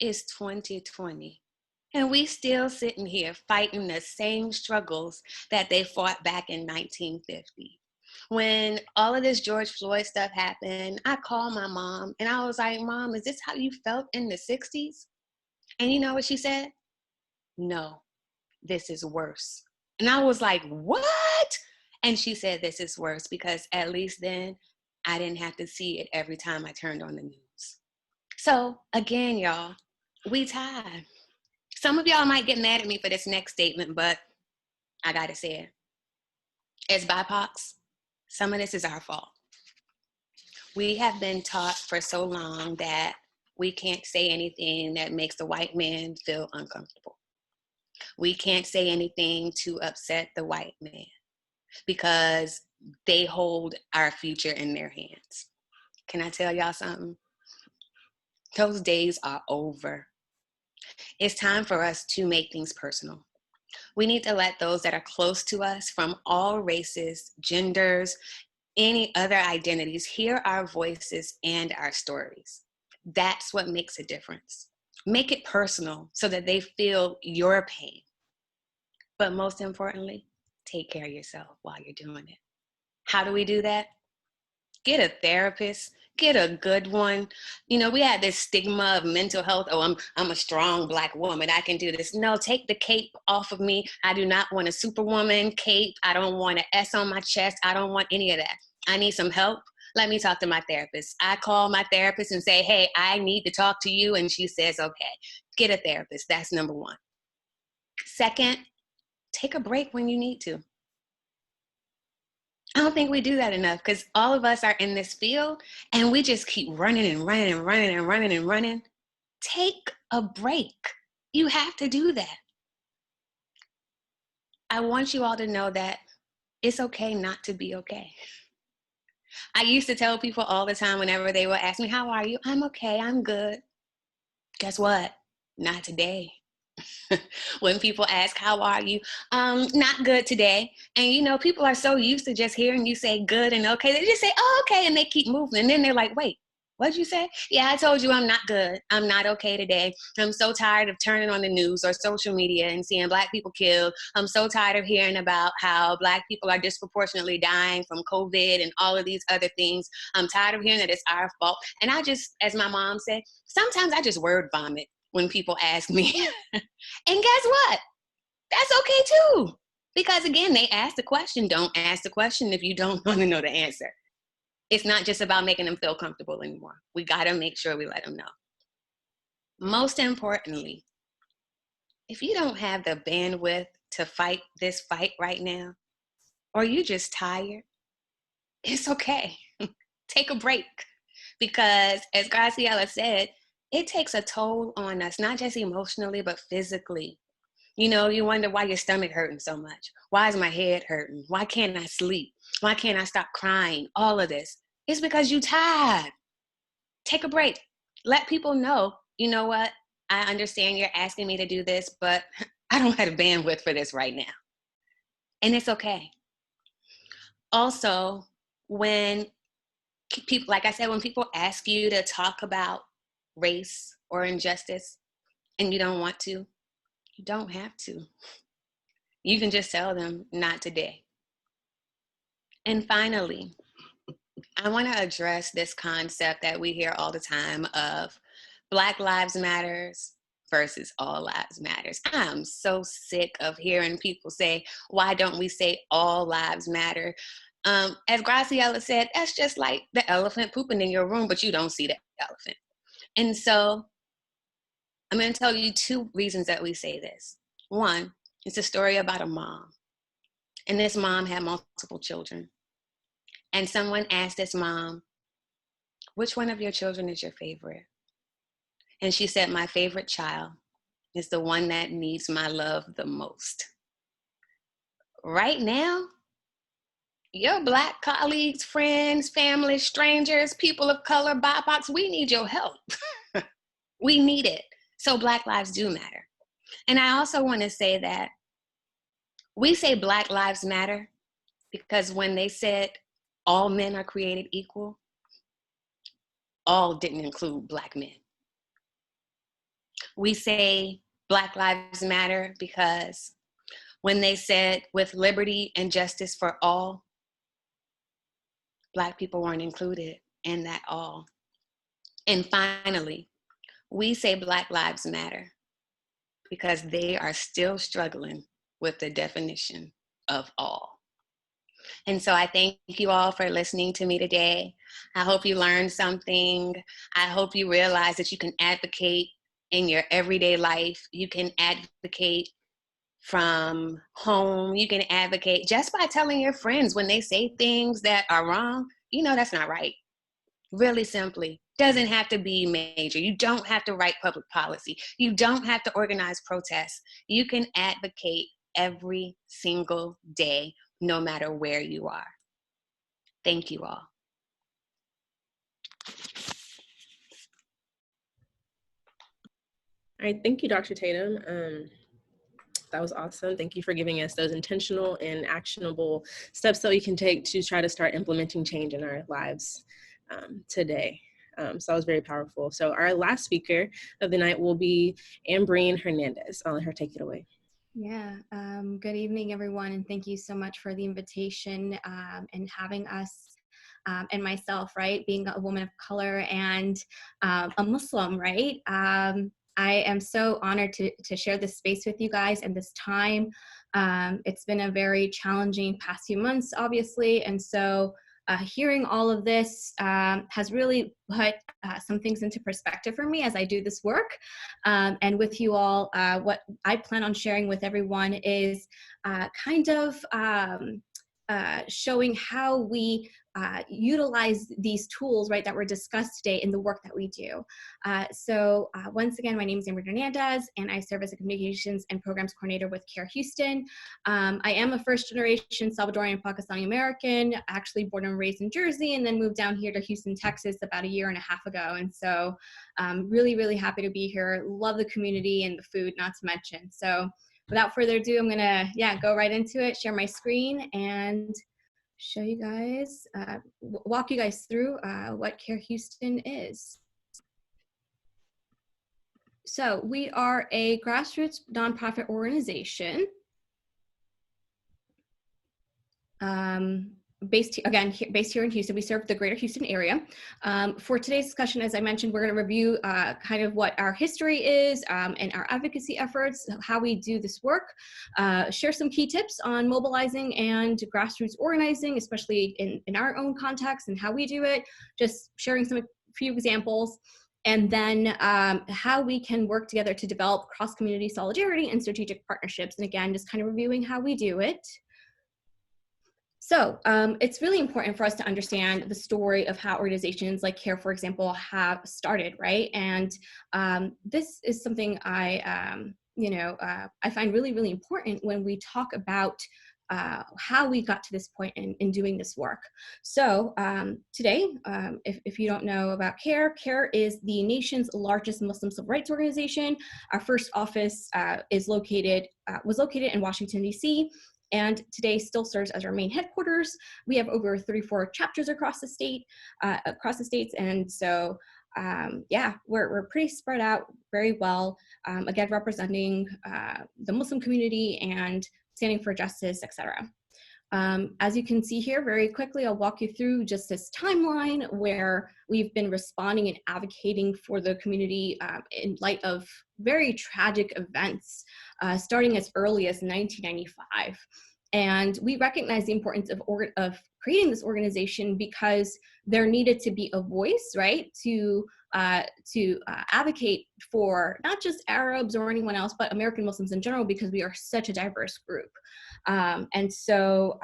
it's 2020. And we still sitting here fighting the same struggles that they fought back in 1950. When all of this George Floyd stuff happened, I called my mom and I was like, Mom, is this how you felt in the 60s? And you know what she said? No, this is worse. And I was like, what? And she said, this is worse because at least then I didn't have to see it every time I turned on the news. So again, y'all, we tired. Some of y'all might get mad at me for this next statement, but I gotta say it. As BIPOCs, some of this is our fault. We have been taught for so long that we can't say anything that makes the white man feel uncomfortable. We can't say anything to upset the white man because they hold our future in their hands. Can I tell y'all something? Those days are over. It's time for us to make things personal. We need to let those that are close to us from all races, genders, any other identities hear our voices and our stories. That's what makes a difference. Make it personal so that they feel your pain. But most importantly, take care of yourself while you're doing it. How do we do that? Get a therapist. Get a good one. You know, we had this stigma of mental health. Oh, I'm a strong Black woman. I can do this. No, take the cape off of me. I do not want a superwoman cape. I don't want an S on my chest. I don't want any of that. I need some help. Let me talk to my therapist. I call my therapist and say, hey, I need to talk to you. And she says, okay, get a therapist. That's number one. Second, take a break when you need to. I don't think we do that enough because all of us are in this field and we just keep running and running and running and running and running. Take a break. You have to do that. I want you all to know that it's okay not to be okay. I used to tell people all the time whenever they would ask me, how are you? I'm okay, I'm good. Guess what? Not today. When people ask, how are you? Not good today. And you know, people are so used to just hearing you say good and okay. They just say, oh, okay. And they keep moving. And then they're like, wait, what'd you say? Yeah, I told you I'm not good. I'm not okay today. I'm so tired of turning on the news or social media and seeing Black people killed. I'm so tired of hearing about how Black people are disproportionately dying from COVID and all of these other things. I'm tired of hearing that it's our fault. And I just, as my mom said, sometimes I just word vomit when people ask me. And guess what? That's okay too. Because again, they ask the question. Don't ask the question if you don't want to know the answer. It's not just about making them feel comfortable anymore. We got to make sure we let them know. Most importantly, if you don't have the bandwidth to fight this fight right now, or you're just tired, it's okay. Take a break. Because as Graciela said, it takes a toll on us, not just emotionally, but physically. You know, you wonder why your stomach hurting so much. Why is my head hurting? Why can't I sleep? Why can't I stop crying? All of this. It's because you're tired. Take a break. Let people know, you know what? I understand you're asking me to do this, but I don't have the bandwidth for this right now. And it's okay. Also, when people, like I said, when people ask you to talk about race or injustice and you don't want to, you don't have to. You can just tell them, not today. And finally, I want to address this concept that we hear all the time of Black Lives Matters versus All Lives Matters. I'm so sick of hearing people say, why don't we say all lives matter? As Graciela said, that's just like the elephant pooping in your room, but you don't see the elephant. And so I'm going to tell you 2 reasons that we say this. One, it's a story about a mom. And this mom had multiple children. And someone asked this mom, which one of your children is your favorite? And she said, my favorite child is the one that needs my love the most. Right now, your Black colleagues, friends, family, strangers, people of color, BIPOCs, we need your help. We need it. So Black lives do matter. And I also want to say that we say Black lives matter because when they said all men are created equal, all didn't include Black men. We say Black lives matter because when they said with liberty and justice for all, Black people weren't included in that all. And finally, we say Black lives matter because they are still struggling with the definition of all. And so I thank you all for listening to me today. I hope you learned something. I hope you realize that you can advocate in your everyday life. You can advocate from home. You can advocate just by telling your friends when they say things that are wrong, you know that's not right. Really simply. Doesn't have to be major. You don't have to write public policy. You don't have to organize protests. You can advocate every single day, no matter where you are. Thank you all. All right, thank you, Dr. Tatum. That was awesome. Thank you for giving us those intentional and actionable steps that we can take to try to start implementing change in our lives today. So that was very powerful. So our last speaker of the night will be Ambreen Hernandez. I'll let her take it away. Yeah, good evening, everyone, and thank you so much for the invitation and having us and myself, right, being a woman of color and a Muslim, right? I am so honored to share this space with you guys and this time. It's been a very challenging past few months, obviously, and so hearing all of this has really put some things into perspective for me as I do this work. And with you all, what I plan on sharing with everyone is kind of showing how we utilize these tools, right, that were discussed today in the work that we do. So once again, my name is Ambreen Hernandez, and I serve as a communications and programs coordinator with CARE Houston. I am a first-generation Salvadorian Pakistani American, actually born and raised in Jersey, and then moved down here to Houston, Texas about 1.5 years ago. And so really, really happy to be here. Love the community and the food, not to mention. So without further ado, I'm gonna, go right into it, share my screen, and show you guys, walk you guys through what CARE Houston is. So we are a grassroots nonprofit organization based here in Houston. We serve the greater Houston area. For today's discussion, as I mentioned, we're going to review kind of what our history is and our advocacy efforts, how we do this work, share some key tips on mobilizing and grassroots organizing, especially in our own context and how we do it, just sharing few examples, and then how we can work together to develop cross-community solidarity and strategic partnerships. And again, just kind of reviewing how we do it. So it's really important for us to understand the story of how organizations like CARE, for example, have started, right? And this is something I find really, really important when we talk about how we got to this point in doing this work. So today, if you don't know about CARE, CARE is the nation's largest Muslim civil rights organization. Our first office was located in Washington, D.C., and today still serves as our main headquarters. We have over 34 chapters across the states, and so yeah, we're pretty spread out very well, again, representing the Muslim community and standing for justice, etc. As you can see here, very quickly, I'll walk you through just this timeline where we've been responding and advocating for the community in light of very tragic events, starting as early as 1995. And we recognize the importance of creating this organization because there needed to be a voice, right, to advocate for not just Arabs or anyone else, but American Muslims in general, because we are such a diverse group. And so,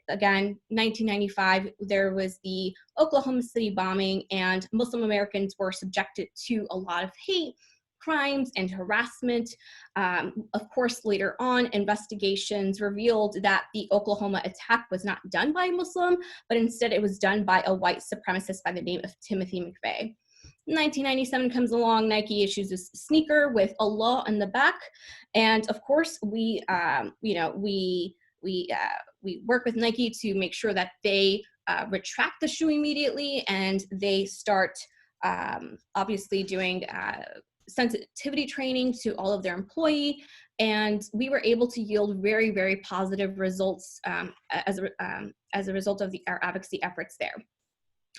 again, 1995, there was the Oklahoma City bombing, and Muslim Americans were subjected to a lot of hate crimes and harassment. Of course, later on, investigations revealed that the Oklahoma attack was not done by a Muslim, but instead it was done by a white supremacist by the name of Timothy McVeigh. 1997 comes along, Nike issues this sneaker with Allah in the back, and of course we work with Nike to make sure that they retract the shoe immediately, and they start obviously doing sensitivity training to all of their employees, and we were able to yield very, very positive results as a result of our advocacy efforts there.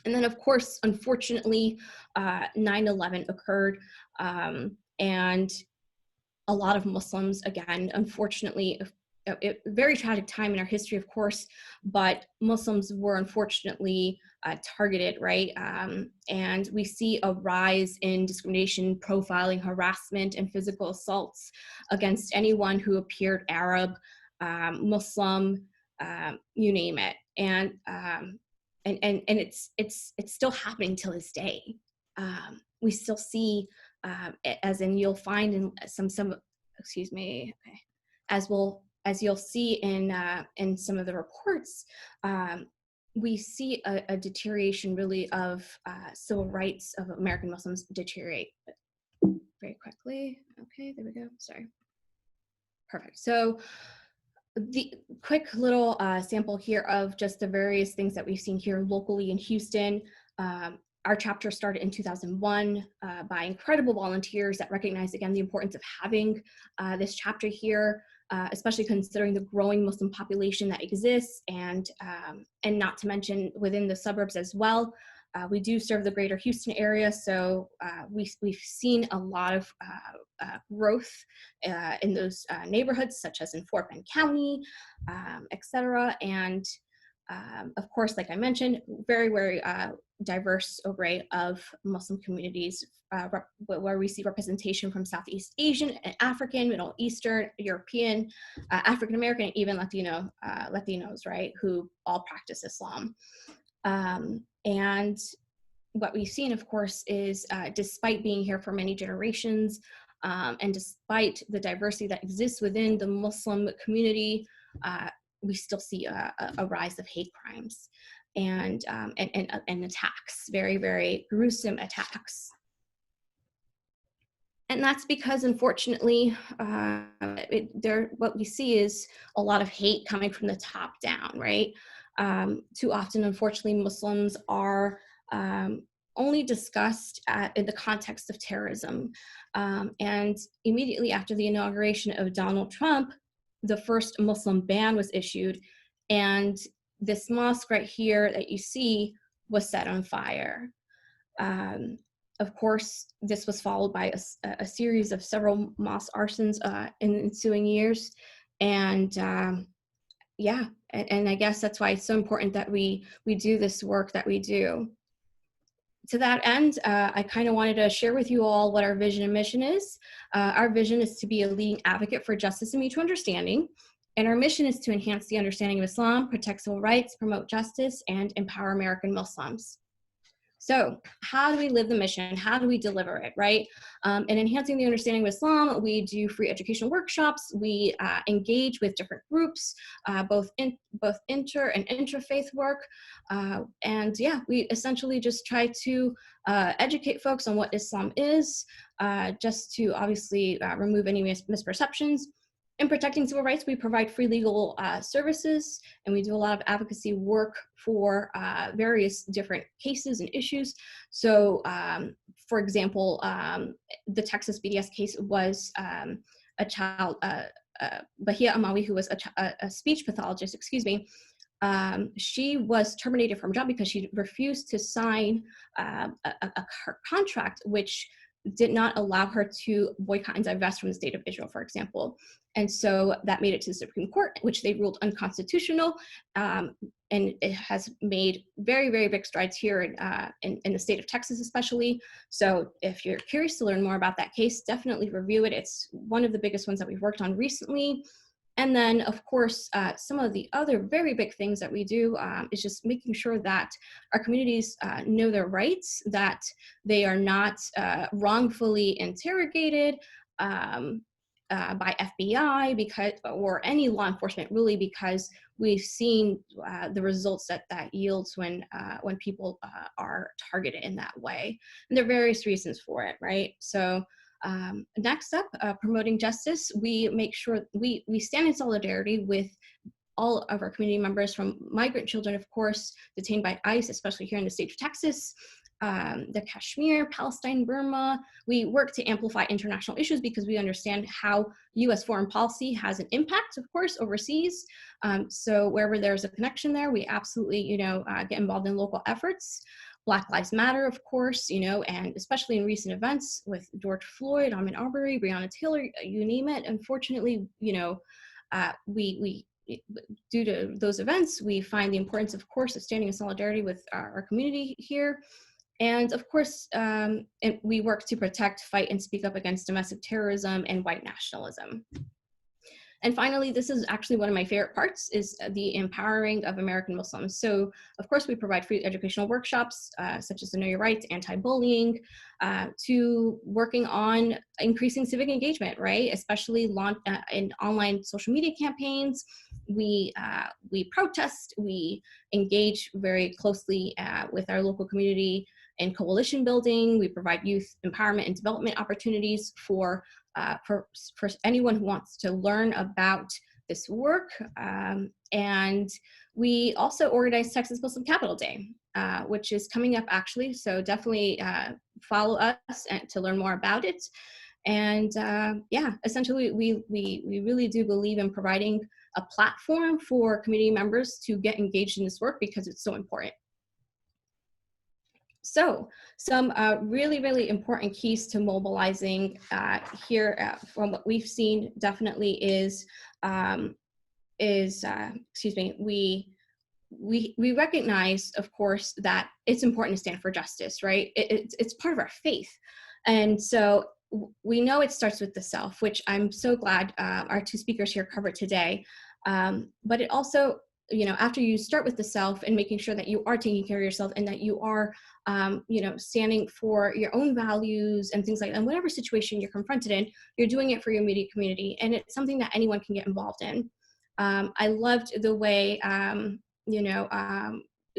And then, of course, unfortunately, 9/11 occurred, and a lot of Muslims, again, unfortunately, a very tragic time in our history, of course, but Muslims were unfortunately targeted, right? And we see a rise in discrimination, profiling, harassment, and physical assaults against anyone who appeared Arab, Muslim, you name it. And it's still happening till this day. We still see, as in you'll find in some excuse me, okay, as you'll see in some of the reports, we see a deterioration really of civil rights of American Muslims deteriorate. But very quickly, okay, there we go. Sorry. Perfect. So the quick little sample here of just the various things that we've seen here locally in Houston. Our chapter started in 2001 by incredible volunteers that recognize, again, the importance of having this chapter here, especially considering the growing Muslim population that exists, and not to mention within the suburbs as well. We do serve the greater Houston area, so we've seen a lot of growth in those neighborhoods, such as in Fort Bend County, etc. And of course, like I mentioned, very, very diverse array of Muslim communities where we see representation from Southeast Asian and African, Middle Eastern, European, African American, and even Latinos, right, who all practice Islam. And what we've seen, of course, is despite being here for many generations, and despite the diversity that exists within the Muslim community, we still see a rise of hate crimes and attacks, very, very gruesome attacks. And that's because, unfortunately, what we see is a lot of hate coming from the top down, right? Too often, unfortunately, Muslims are only discussed in the context of terrorism. And immediately after the inauguration of Donald Trump, the first Muslim ban was issued, and this mosque right here that you see was set on fire. Of course, this was followed by a series of several mosque arsons in the ensuing years. And yeah, and I guess that's why it's so important that we do this work that we do. To that end, I kind of wanted to share with you all what our vision and mission is. Our vision is to be a leading advocate for justice and mutual understanding. And our mission is to enhance the understanding of Islam, protect civil rights, promote justice, and empower American Muslims. So how do we live the mission? How do we deliver it, right? In enhancing the understanding of Islam, we do free educational workshops. We engage with different groups, both inter and interfaith work. And yeah, we essentially just try to educate folks on what Islam is, just to obviously remove any misperceptions. In protecting civil rights, we provide free legal services, and we do a lot of advocacy work for various different cases and issues. So, for example, the Texas BDS case was a child, Bahia Amawi, who was a speech pathologist, excuse me. She was terminated from her job because she refused to sign her contract, which did not allow her to boycott and divest from the state of Israel, for example. And so that made it to the Supreme Court, which they ruled unconstitutional. And it has made very, very big strides here in the state of Texas, especially. So if you're curious to learn more about that case, definitely review it. It's one of the biggest ones that we've worked on recently. And then, of course, some of the other very big things that we do is just making sure that our communities know their rights, that they are not wrongfully interrogated by FBI or any law enforcement, really, because we've seen the results that yields when people are targeted in that way. And there are various reasons for it, right? So. Next up, promoting justice, we make sure we stand in solidarity with all of our community members, from migrant children, of course, detained by ICE, especially here in the state of Texas, the Kashmir, Palestine, Burma. We work to amplify international issues because we understand how US foreign policy has an impact, of course, overseas. So wherever there's a connection there, we absolutely, get involved in local efforts. Black Lives Matter, of course, and especially in recent events with George Floyd, Ahmaud Arbery, Breonna Taylor, you name it. Unfortunately, we due to those events, we find the importance, of course, of standing in solidarity with our community here. And of course, we work to protect, fight, and speak up against domestic terrorism and white nationalism. And finally, this is actually one of my favorite parts, is the empowering of American Muslims. So of course, we provide free educational workshops, such as the Know Your Rights, anti-bullying, to working on increasing civic engagement, right? Especially in online social media campaigns. We protest, we engage very closely with our local community in coalition building. We provide youth empowerment and development opportunities for anyone who wants to learn about this work. And we also organize Texas Muslim Capital Day, which is coming up actually. So definitely follow us to learn more about it. And essentially we really do believe in providing a platform for community members to get engaged in this work because it's so important. So some really, really important keys to mobilizing here from what we've seen definitely is we recognize, of course, that it's important to stand for justice, right? It's part of our faith. And so we know it starts with the self, which I'm so glad our two speakers here covered today. But it also, after you start with the self and making sure that you are taking care of yourself and that you are, standing for your own values and things like that, and whatever situation you're confronted in, you're doing it for your immediate community. And it's something that anyone can get involved in. I loved the way,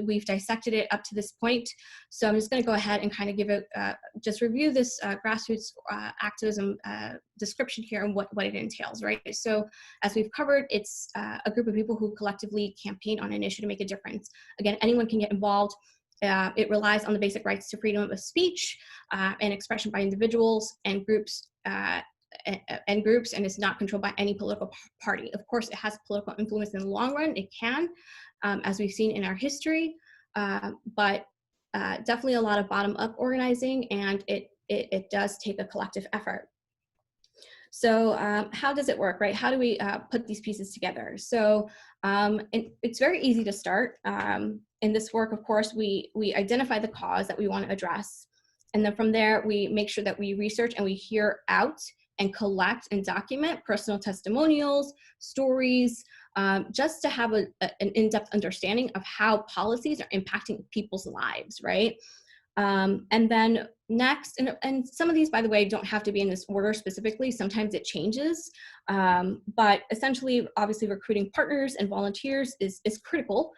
we've dissected it up to this point. So I'm just going to go ahead and kind of give just review this grassroots activism description here and what it entails, right? So as we've covered, it's a group of people who collectively campaign on an issue to make a difference. Again, anyone can get involved. It relies on the basic rights to freedom of speech and expression by individuals and groups, and is not controlled by any political party. Of course, it has political influence in the long run. It can, as we've seen in our history, but definitely a lot of bottom-up organizing, and it does take a collective effort. So how does it work, right? How do we put these pieces together? So it's very easy to start. In this work, of course, we identify the cause that we want to address. And then from there, we make sure that we research and we hear out and collect and document personal testimonials, stories, just to have an in-depth understanding of how policies are impacting people's lives, right? And then next, and some of these, by the way, don't have to be in this order specifically. Sometimes it changes, but essentially, obviously, recruiting partners and volunteers is critical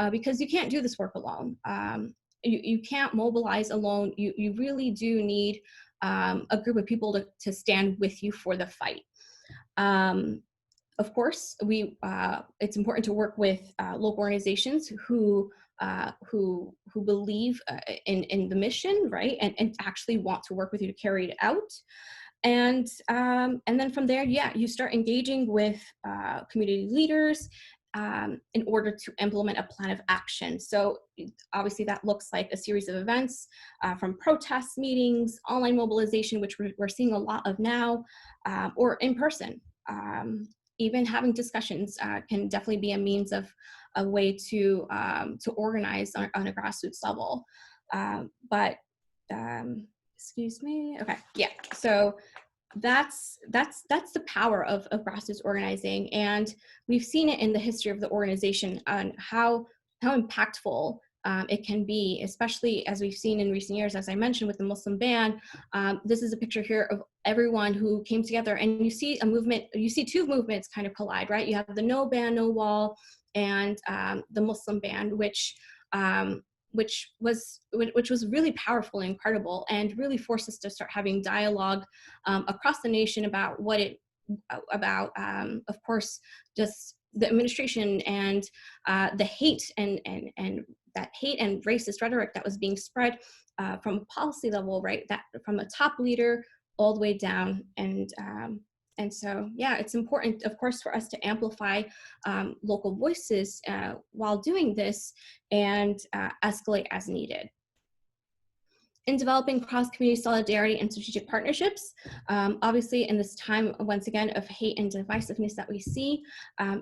because you can't do this work alone. You can't mobilize alone. You really do need a group of people to stand with you for the fight. Of course, it's important to work with local organizations who believe in the mission, right, and actually want to work with you to carry it out. And then from there, yeah, you start engaging with community leaders in order to implement a plan of action. So obviously that looks like a series of events from protest meetings, online mobilization, which we're seeing a lot of now, or in person. Even having discussions can definitely be a means of a way to organize on a grassroots level. Excuse me. Okay, yeah. So that's the power of grassroots organizing, and we've seen it in the history of the organization on how impactful it can be, especially as we've seen in recent years, as I mentioned with the Muslim ban. This is a picture here of everyone who came together, and you see a movement, you see two movements kind of collide, right? You have the no ban, no wall, and the Muslim ban, which was really powerful and incredible, and really forced us to start having dialogue across the nation about of course, just the administration and the hate and that hate and racist rhetoric that was being spread from a policy level, right? That from a top leader all the way down. And so, yeah, it's important, of course, for us to amplify local voices while doing this, and escalate as needed. In developing cross-community solidarity and strategic partnerships, obviously in this time, once again, of hate and divisiveness that we see,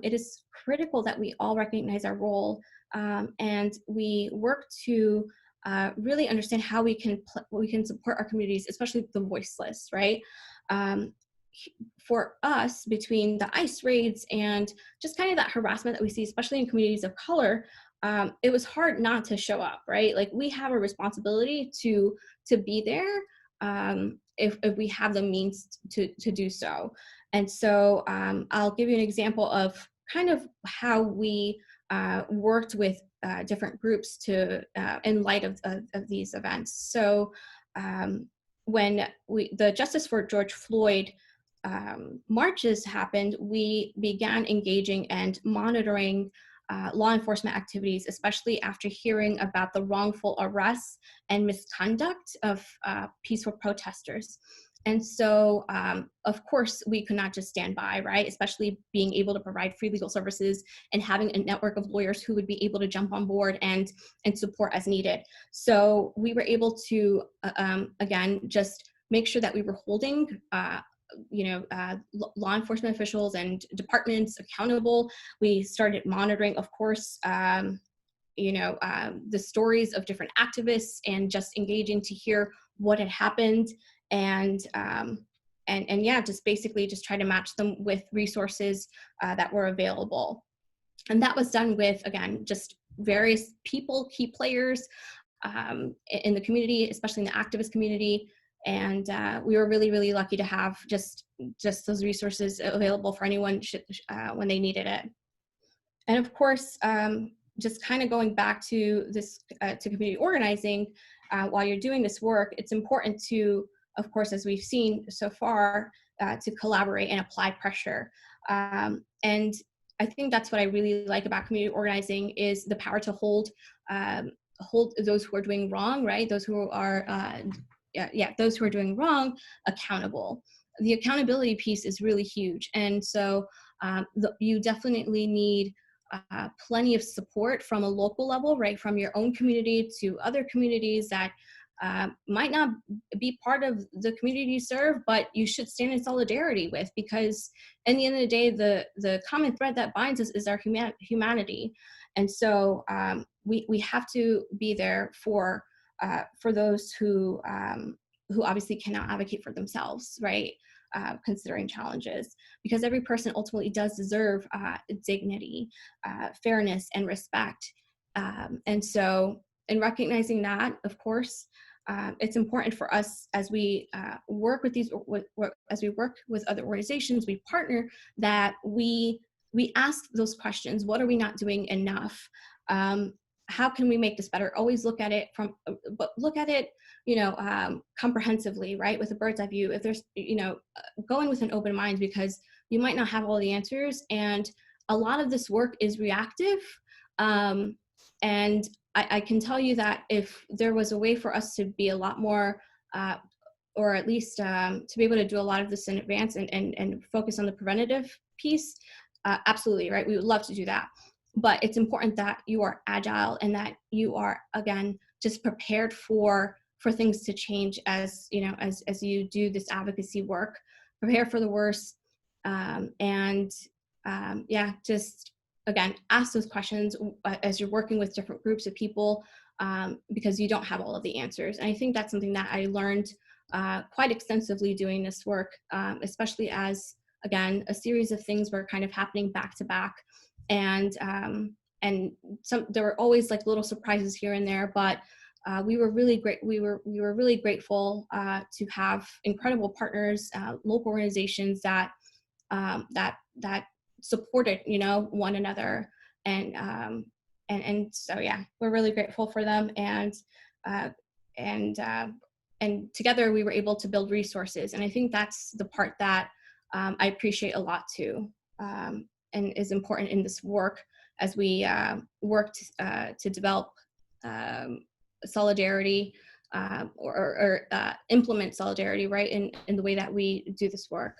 it is critical that we all recognize our role and we work to really understand how we can support our communities, especially the voiceless, right? For us, between the ICE raids and just kind of that harassment that we see, especially in communities of color, it was hard not to show up, right? Like, we have a responsibility to be there if we have the means to do so. And so I'll give you an example of kind of how we worked with different groups to in light of these events. So when the Justice for George Floyd marches happened, we began engaging and monitoring law enforcement activities, especially after hearing about the wrongful arrests and misconduct of peaceful protesters. And so, of course, we could not just stand by, right? Especially being able to provide free legal services and having a network of lawyers who would be able to jump on board and support as needed. So we were able to, again, just make sure that we were holding law enforcement officials and departments accountable. We started monitoring, of course, the stories of different activists and just engaging to hear what had happened, and yeah, just basically just try to match them with resources that were available. And that was done with, again, just various people, key players in the community, especially in the activist community. And we were really, really lucky to have just those resources available for anyone when they needed it. And of course, just kind of going back to this, to community organizing, while you're doing this work, it's important to, of course, as we've seen so far, to collaborate and apply pressure. And I think that's what I really like about community organizing, is the power to hold those who are doing wrong, right? Those who are those who are doing wrong accountable. The accountability piece is really huge. And so you definitely need plenty of support from a local level, right? From your own community to other communities that might not be part of the community you serve, but you should stand in solidarity with, because at the end of the day, the common thread that binds us is our humanity. And so we have to be there for those who obviously cannot advocate for themselves, right? Considering challenges, because every person ultimately does deserve dignity, fairness, and respect. And so in recognizing that, of course, it's important for us as we work with other organizations, we partner, that we ask those questions. What are we not doing enough? How can we make this better? Always look at it comprehensively, right? With a bird's eye view. If there's, going with an open mind, because, you might not have all the answers, and a lot of this work is reactive. And I can tell you that if there was a way for us to be a lot more, or at least to be able to do a lot of this in advance and focus on the preventative piece, absolutely, right? We would love to do that. But it's important that you are agile and that you are, again, just prepared for things to change as you do this advocacy work. Prepare for the worst, just again, ask those questions as you're working with different groups of people, because you don't have all of the answers. And I think that's something that I learned quite extensively doing this work, especially as, again, a series of things were kind of happening back to back. And there were always like little surprises here and there, but we were really great. We were really grateful to have incredible partners, local organizations that supported, one another, and so yeah, we're really grateful for them, and together we were able to build resources, and I think that's the part that I appreciate a lot too, and is important in this work as we work to develop solidarity, or implement solidarity, right, in the way that we do this work.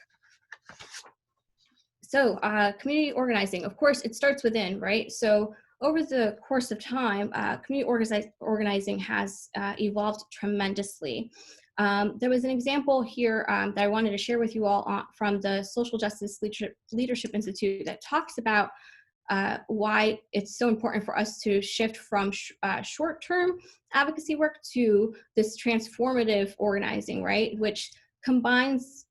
So community organizing, of course, it starts within, right? So over the course of time, community organizing has evolved tremendously. There was an example here that I wanted to share with you all from the Social Justice Leadership Institute that talks about why it's so important for us to shift from short-term advocacy work to this transformative organizing, right? Which combines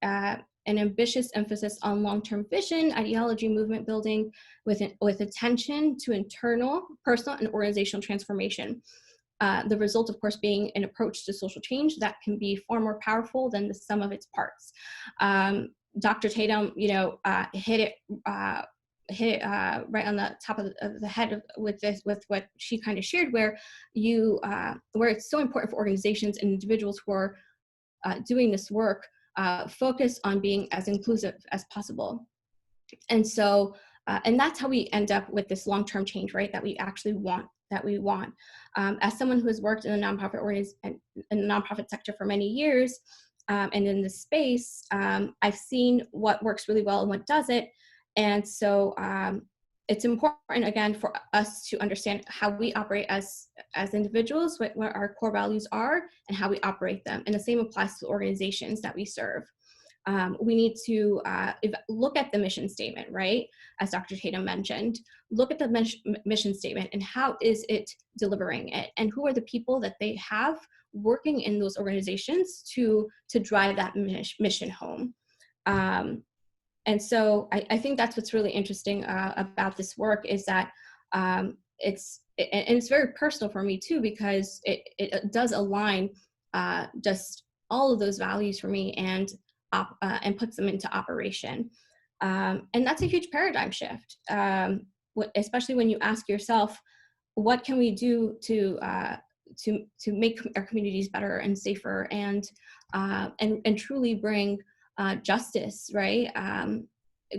an ambitious emphasis on long-term vision, ideology, movement building, with attention to internal, personal, and organizational transformation. The result, of course, being an approach to social change that can be far more powerful than the sum of its parts. Dr. Tatem, hit it right on the top of the head with what she kind of shared, where it's so important for organizations and individuals who are doing this work, focus on being as inclusive as possible. And so, and that's how we end up with this long-term change, right, that we actually want. As someone who has worked in the nonprofit sector for many years, and in this space, I've seen what works really well and what doesn't. And so it's important, again, for us to understand how we operate as individuals, what our core values are, and how we operate them. And the same applies to organizations that we serve. We need to look at the mission statement, right? As Dr. Tatem mentioned, look at the mission statement and how is it delivering it, and who are the people that they have working in those organizations to drive that mission home. And so I think that's what's really interesting about this work, is that it's very personal for me too, because it does align just all of those values for me, and puts them into operation. And that's a huge paradigm shift, especially when you ask yourself, what can we do to make our communities better and safer, and truly bring justice, right?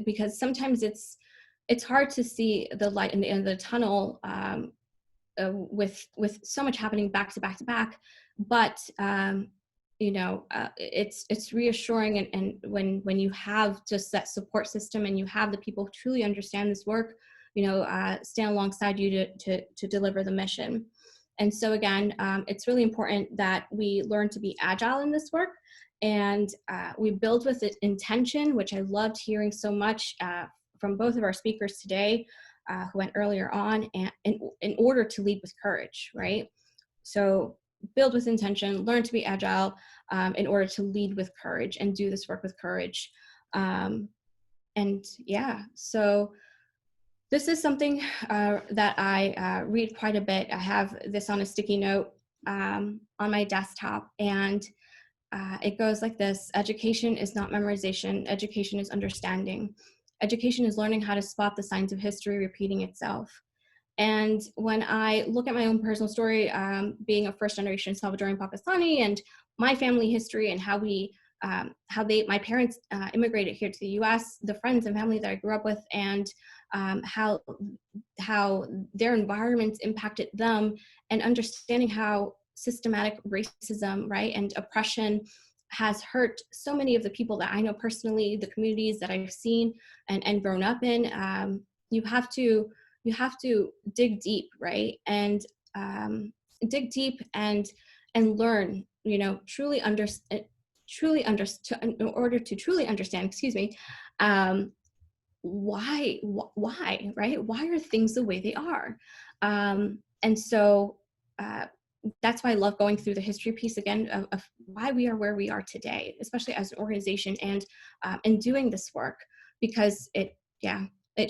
Because sometimes it's hard to see the light in the end of the tunnel with so much happening back to back, but it's reassuring, and when you have just that support system, and you have the people who truly understand this work, stand alongside you to deliver the mission. And so again, it's really important that we learn to be agile in this work, and we build with intention, which I loved hearing so much from both of our speakers today, who went earlier on, and in order to lead with courage, right? So build with intention, learn to be agile in order to lead with courage and do this work with courage. And yeah, so this is something that I read quite a bit. I have this on a sticky note on my desktop, and it goes like this: education is not memorization, education is understanding. Education is learning how to spot the signs of history repeating itself. And when I look at my own personal story, being a first-generation Salvadoran Pakistani, and my family history, and how we my parents immigrated here to the U.S., the friends and family that I grew up with, and how their environments impacted them, and understanding how systematic racism, right, and oppression has hurt so many of the people that I know personally, the communities that I've seen and grown up in. You have to dig deep, right, and dig deep and learn, truly understand, in order to truly understand, excuse me, why, right? Why are things the way they are? And so that's why I love going through the history piece again of why we are where we are today, especially as an organization, and doing this work, because it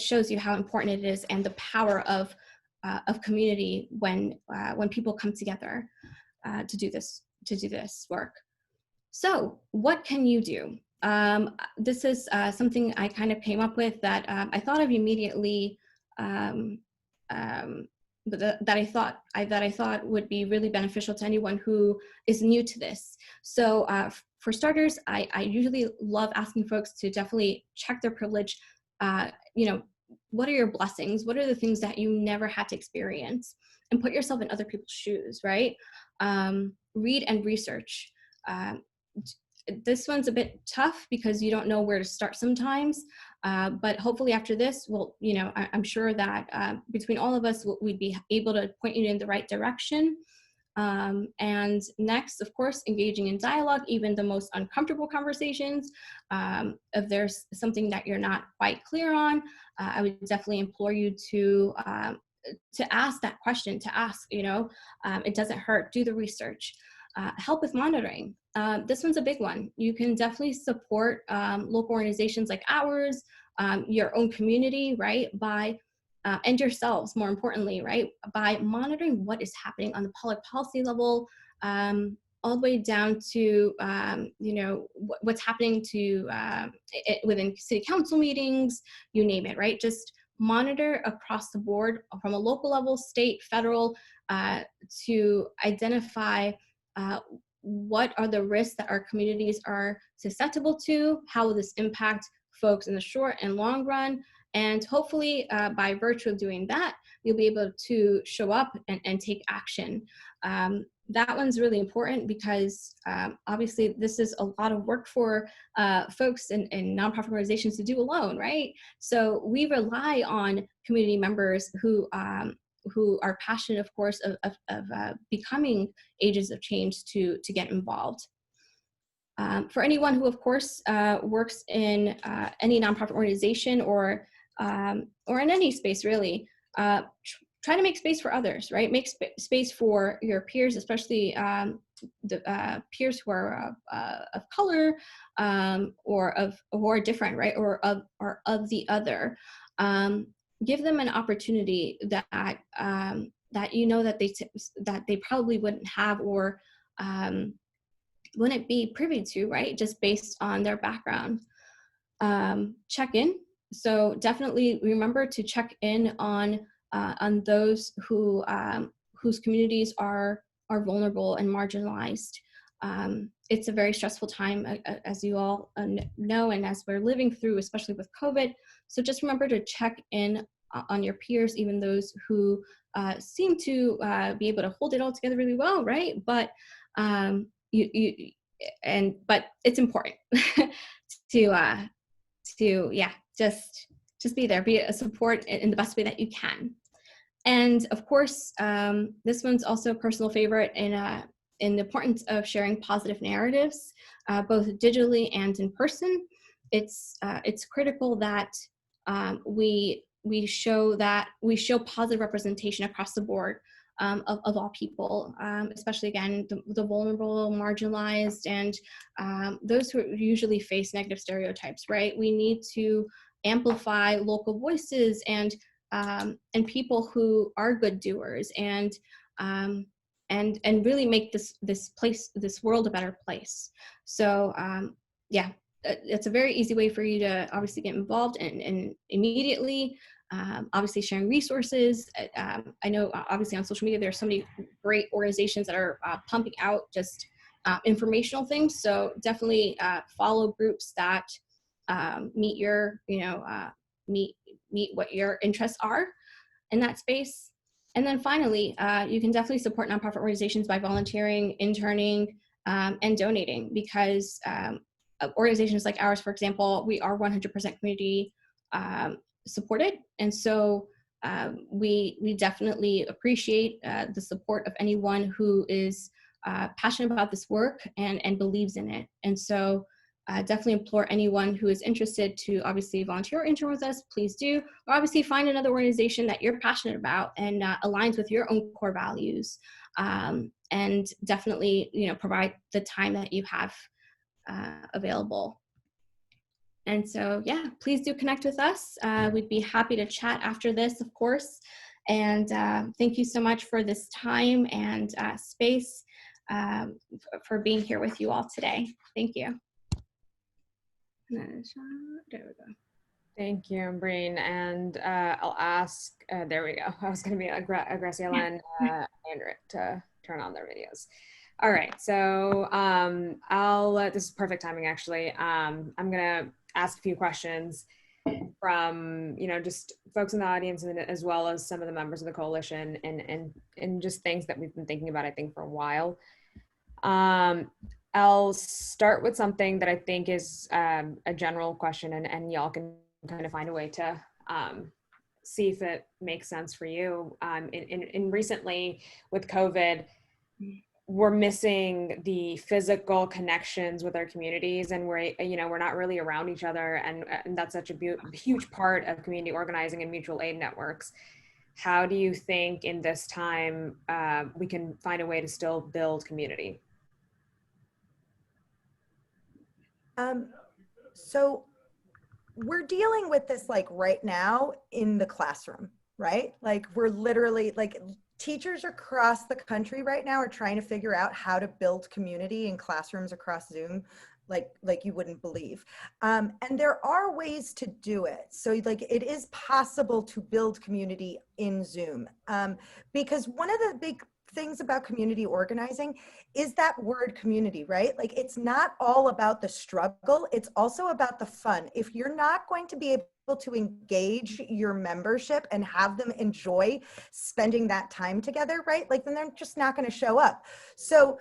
shows you how important it is, and the power of community when people come together to do this work. So what can you do? This is something I kind of came up with that I thought of immediately, but that I thought would be really beneficial to anyone who is new to this. So for starters, I usually love asking folks to definitely check their privilege. What are your blessings? What are the things that you never had to experience? And put yourself in other people's shoes, right? Read and research. This one's a bit tough because you don't know where to start sometimes, but hopefully after this, I'm sure that between all of us, we'd be able to point you in the right direction. And next, of course, engaging in dialogue, even the most uncomfortable conversations. If there's something that you're not quite clear on, I would definitely implore you to ask that question, it doesn't hurt, do the research. Help with monitoring. This one's a big one. You can definitely support local organizations like ours, your own community, right, by and yourselves, more importantly, right, by monitoring what is happening on the public policy level, all the way down to what's happening to within city council meetings, you name it, right? Just monitor across the board from a local level, state, federal, to identify what are the risks that our communities are susceptible to, how will this impact folks in the short and long run, and hopefully by virtue of doing that, you'll be able to show up and take action. That one's really important because obviously this is a lot of work for folks and nonprofit organizations to do alone, right? So we rely on community members who are passionate, of course, of becoming agents of change to get involved. For anyone who, of course, works in any nonprofit organization or in any space, really, try to make space for others, right? Make space for your peers, especially the peers who are of color or who are different, right? Or of the other. Give them an opportunity that that they probably wouldn't have or wouldn't be privy to, right? Just based on their background. Check in. So definitely remember to check in on those who whose communities are vulnerable and marginalized. It's a very stressful time, as you all know, and as we're living through, especially with COVID. So just remember to check in on your peers, even those who seem to be able to hold it all together really well, right? But but it's important to just be there, be a support in the best way that you can. And of course, this one's also a personal favorite in the importance of sharing positive narratives, both digitally and in person. It's critical that we show positive representation across the board of all people, especially again the vulnerable, marginalized, and those who usually face negative stereotypes. Right? We need to amplify local voices and people who are good doers and really make this world a better place. So it's a very easy way for you to obviously get involved and immediately. Obviously sharing resources. I know obviously on social media there are so many great organizations that are pumping out just informational things. So definitely follow groups that meet your, meet what your interests are in that space. And then finally, you can definitely support nonprofit organizations by volunteering, interning, and donating, because organizations like ours, for example, we are 100% community supported. And so we definitely appreciate the support of anyone who is passionate about this work and believes in it. And so definitely implore anyone who is interested to obviously volunteer or intern with us, please do, or obviously find another organization that you're passionate about and aligns with your own core values, and definitely, provide the time that you have available. And so, yeah, please do connect with us. We'd be happy to chat after this, of course. And thank you so much for this time and space, for being here with you all today. Thank you. There we go. Thank you, Ambreen. And I'll ask, there we go. I was going to be Graciela and Andria to turn on their videos. All right, so this is perfect timing, actually. I'm going to ask a few questions from, just folks in the audience, and as well as some of the members of the coalition, and just things that we've been thinking about, I think, for a while. I'll start with something that I think is a general question, and y'all can kind of find a way to see if it makes sense for you. In recently with COVID, we're missing the physical connections with our communities, and we're not really around each other, and that's such a huge part of community organizing and mutual aid networks. How do you think in this time we can find a way to still build community? So we're dealing with this like right now in the classroom, right? Like we're literally like teachers across the country right now are trying to figure out how to build community in classrooms across Zoom, like you wouldn't believe. And there are ways to do it. So like it is possible to build community in Zoom, because one of the big things about community organizing is that word community, right? Like it's not all about the struggle, it's also about the fun. If you're not going to be able to engage your membership and have them enjoy spending that time together, right? Like then they're just not going to show up. So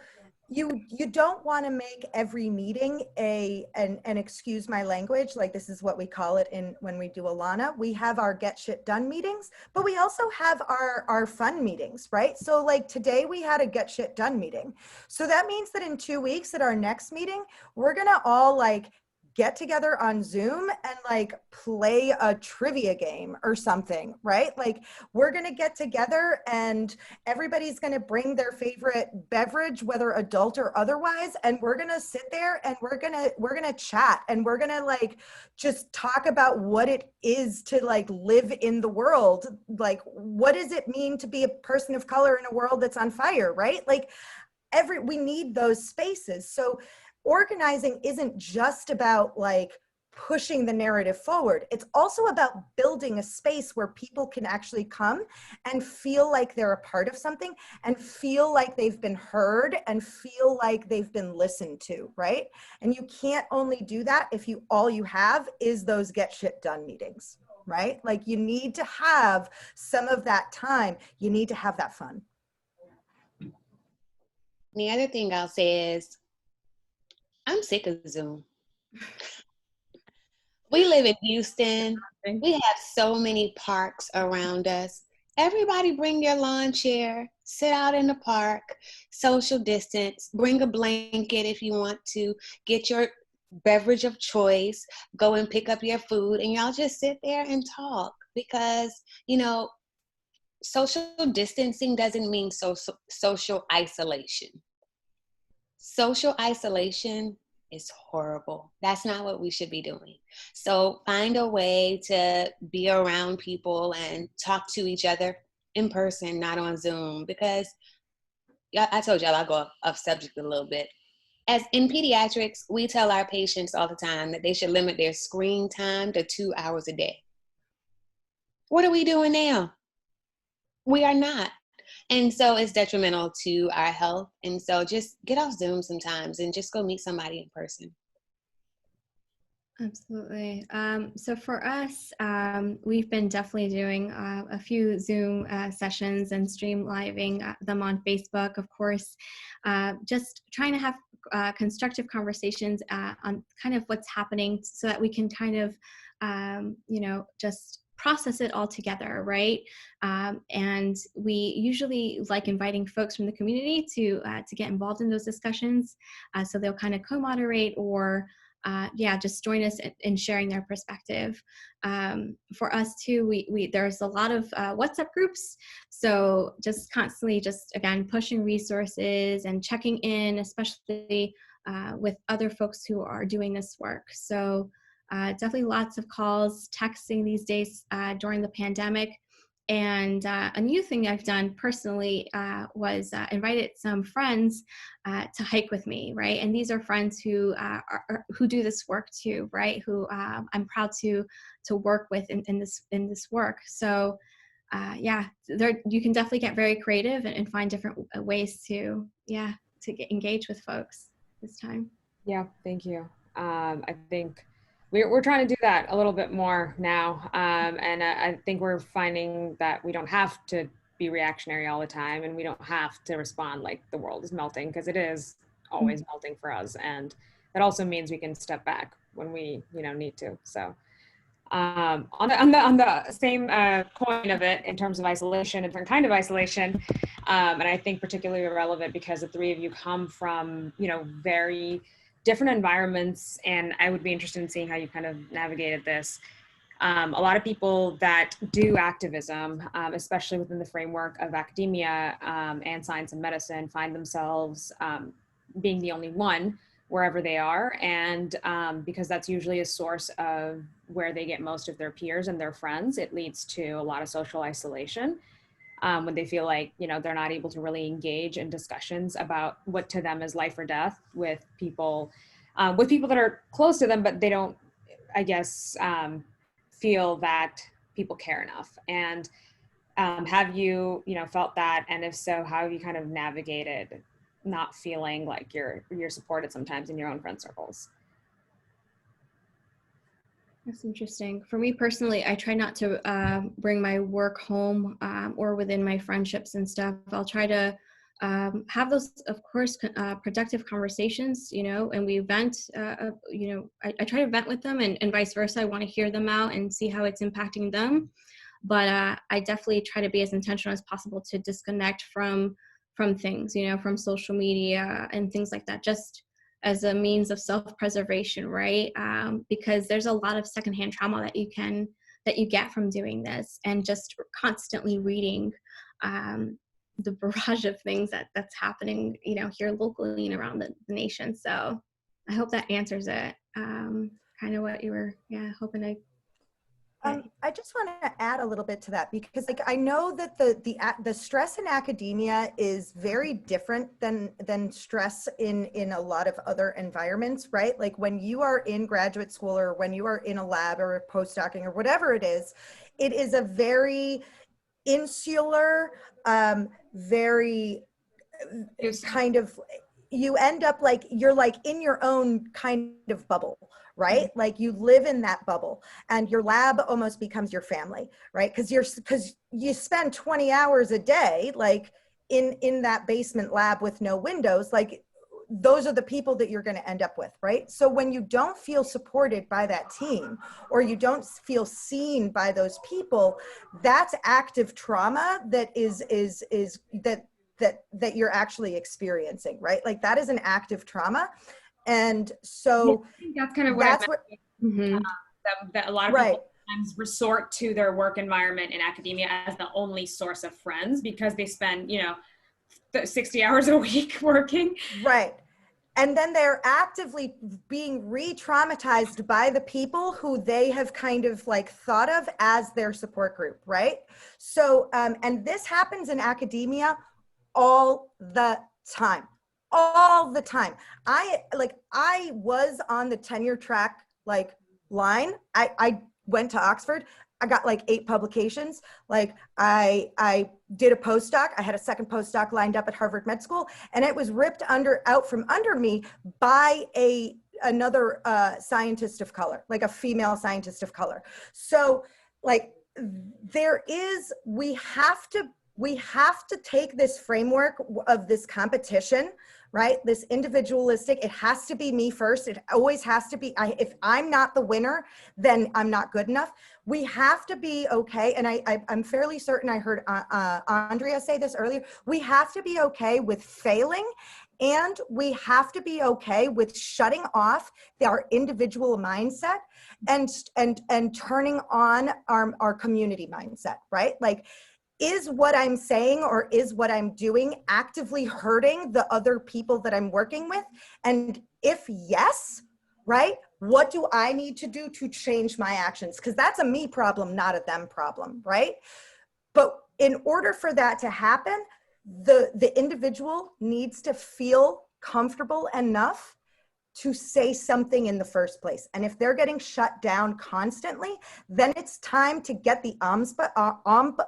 you don't want to make every meeting and excuse my language, like this is what we call it when we do Alana. We have our get shit done meetings, but we also have our fun meetings, right? So like today we had a get shit done meeting. So that means that in 2 weeks at our next meeting, we're gonna all like get together on Zoom and like play a trivia game or something, right? Like we're going to get together and everybody's going to bring their favorite beverage, whether adult or otherwise. And we're going to sit there and we're going to chat, and we're going to like just talk about what it is to like live in the world. Like, what does it mean to be a person of color in a world that's on fire, right? Like we need those spaces. So organizing isn't just about like pushing the narrative forward. It's also about building a space where people can actually come and feel like they're a part of something and feel like they've been heard and feel like they've been listened to, right? And you can't only do that if all you have is those get shit done meetings, right? Like you need to have some of that time. You need to have that fun. The other thing I'll say is, I'm sick of Zoom. We live in Houston. We have so many parks around us. Everybody bring your lawn chair, sit out in the park, social distance, bring a blanket if you want to, get your beverage of choice, go and pick up your food, and y'all just sit there and talk, because, social distancing doesn't mean social isolation. Social isolation is horrible. That's not what we should be doing. So find a way to be around people and talk to each other in person, not on Zoom, because I told y'all I'll go off subject a little bit. As in pediatrics, we tell our patients all the time that they should limit their screen time to 2 hours a day. What are we doing now? We are not. And so it's detrimental to our health. And so just get off Zoom sometimes and just go meet somebody in person. Absolutely. So for us, we've been definitely doing a few Zoom sessions and stream living them on Facebook, of course, just trying to have constructive conversations on kind of what's happening so that we can kind of, just process it all together, right? And we usually like inviting folks from the community to get involved in those discussions. So they'll kind of co-moderate or just join us in sharing their perspective. For us too, there's a lot of WhatsApp groups. So just constantly again, pushing resources and checking in, especially with other folks who are doing this work. So definitely lots of calls, texting these days during the pandemic. And a new thing I've done personally was invited some friends to hike with me, right? And these are friends who who do this work too, right? Who I'm proud to work with in this work. So you can definitely get very creative and find different ways to engage with folks this time. Yeah, thank you. I think we're trying to do that a little bit more now. And I think we're finding that we don't have to be reactionary all the time, and we don't have to respond like the world is melting, because it is always melting for us. And that also means we can step back when we, need to. So on the same coin of it, in terms of isolation, a different kind of isolation, and I think particularly relevant because the three of you come from, very different environments, and I would be interested in seeing how you kind of navigated this. A lot of people that do activism, especially within the framework of academia and science and medicine, find themselves being the only one wherever they are. And because that's usually a source of where they get most of their peers and their friends, it leads to a lot of social isolation. When they feel like, they're not able to really engage in discussions about what to them is life or death with people that are close to them, but they don't, I guess, feel that people care enough. And have you, felt that? And if so, how have you kind of navigated not feeling like you're supported sometimes in your own friend circles? That's interesting. For me personally, I try not to bring my work home or within my friendships and stuff. I'll try to have those, of course, productive conversations, and we vent, I try to vent with them and vice versa. I want to hear them out and see how it's impacting them. But I definitely try to be as intentional as possible to disconnect from things, from social media and things like that, just as a means of self-preservation, right? Because there's a lot of secondhand trauma that you get from doing this, and just constantly reading the barrage of things that's happening, here locally and around the nation. So I hope that answers it. Kind of what you were, hoping to. I just want to add a little bit to that, because I know that the stress in academia is very different than stress in a lot of other environments, right? Like when you are in graduate school or when you are in a lab or postdocing or whatever it is a very insular, very kind of, you end up like, you're like in your own kind of bubble, right? Like you live in that bubble, and your lab almost becomes your family, right? Because you spend 20 hours a day, like in that basement lab with no windows, like those are the people that you're going to end up with, right? So when you don't feel supported by that team, or you don't feel seen by those people, that's active trauma that that you're actually experiencing, right? Like that is an active trauma. And so that's kind of what that a lot of people sometimes resort to their work environment in academia as the only source of friends, because they spend 60 hours a week working. Right. And then they're actively being re-traumatized by the people who they have kind of like thought of as their support group, right? So and this happens in academia all the time. All the time. I was on the tenure track line. I went to Oxford. I got like 8 publications. Like I did a postdoc. I had a second postdoc lined up at Harvard Med School, and it was ripped out from under me by another scientist of color, like a female scientist of color. So like we have to take this framework of this competition, right? This individualistic, it has to be me first. It always has to be, if I'm not the winner, then I'm not good enough. We have to be okay. And I'm fairly certain I heard Andria say this earlier. We have to be okay with failing, and we have to be okay with shutting off our individual mindset and turning on our community mindset, right? Like, is what I'm saying or is what I'm doing actively hurting the other people that I'm working with? And if yes, right, what do I need to do to change my actions? Because that's a me problem, not a them problem, right? But in order for that to happen, the individual needs to feel comfortable enough to say something in the first place. And if they're getting shut down constantly, then it's time to get the ombudsman,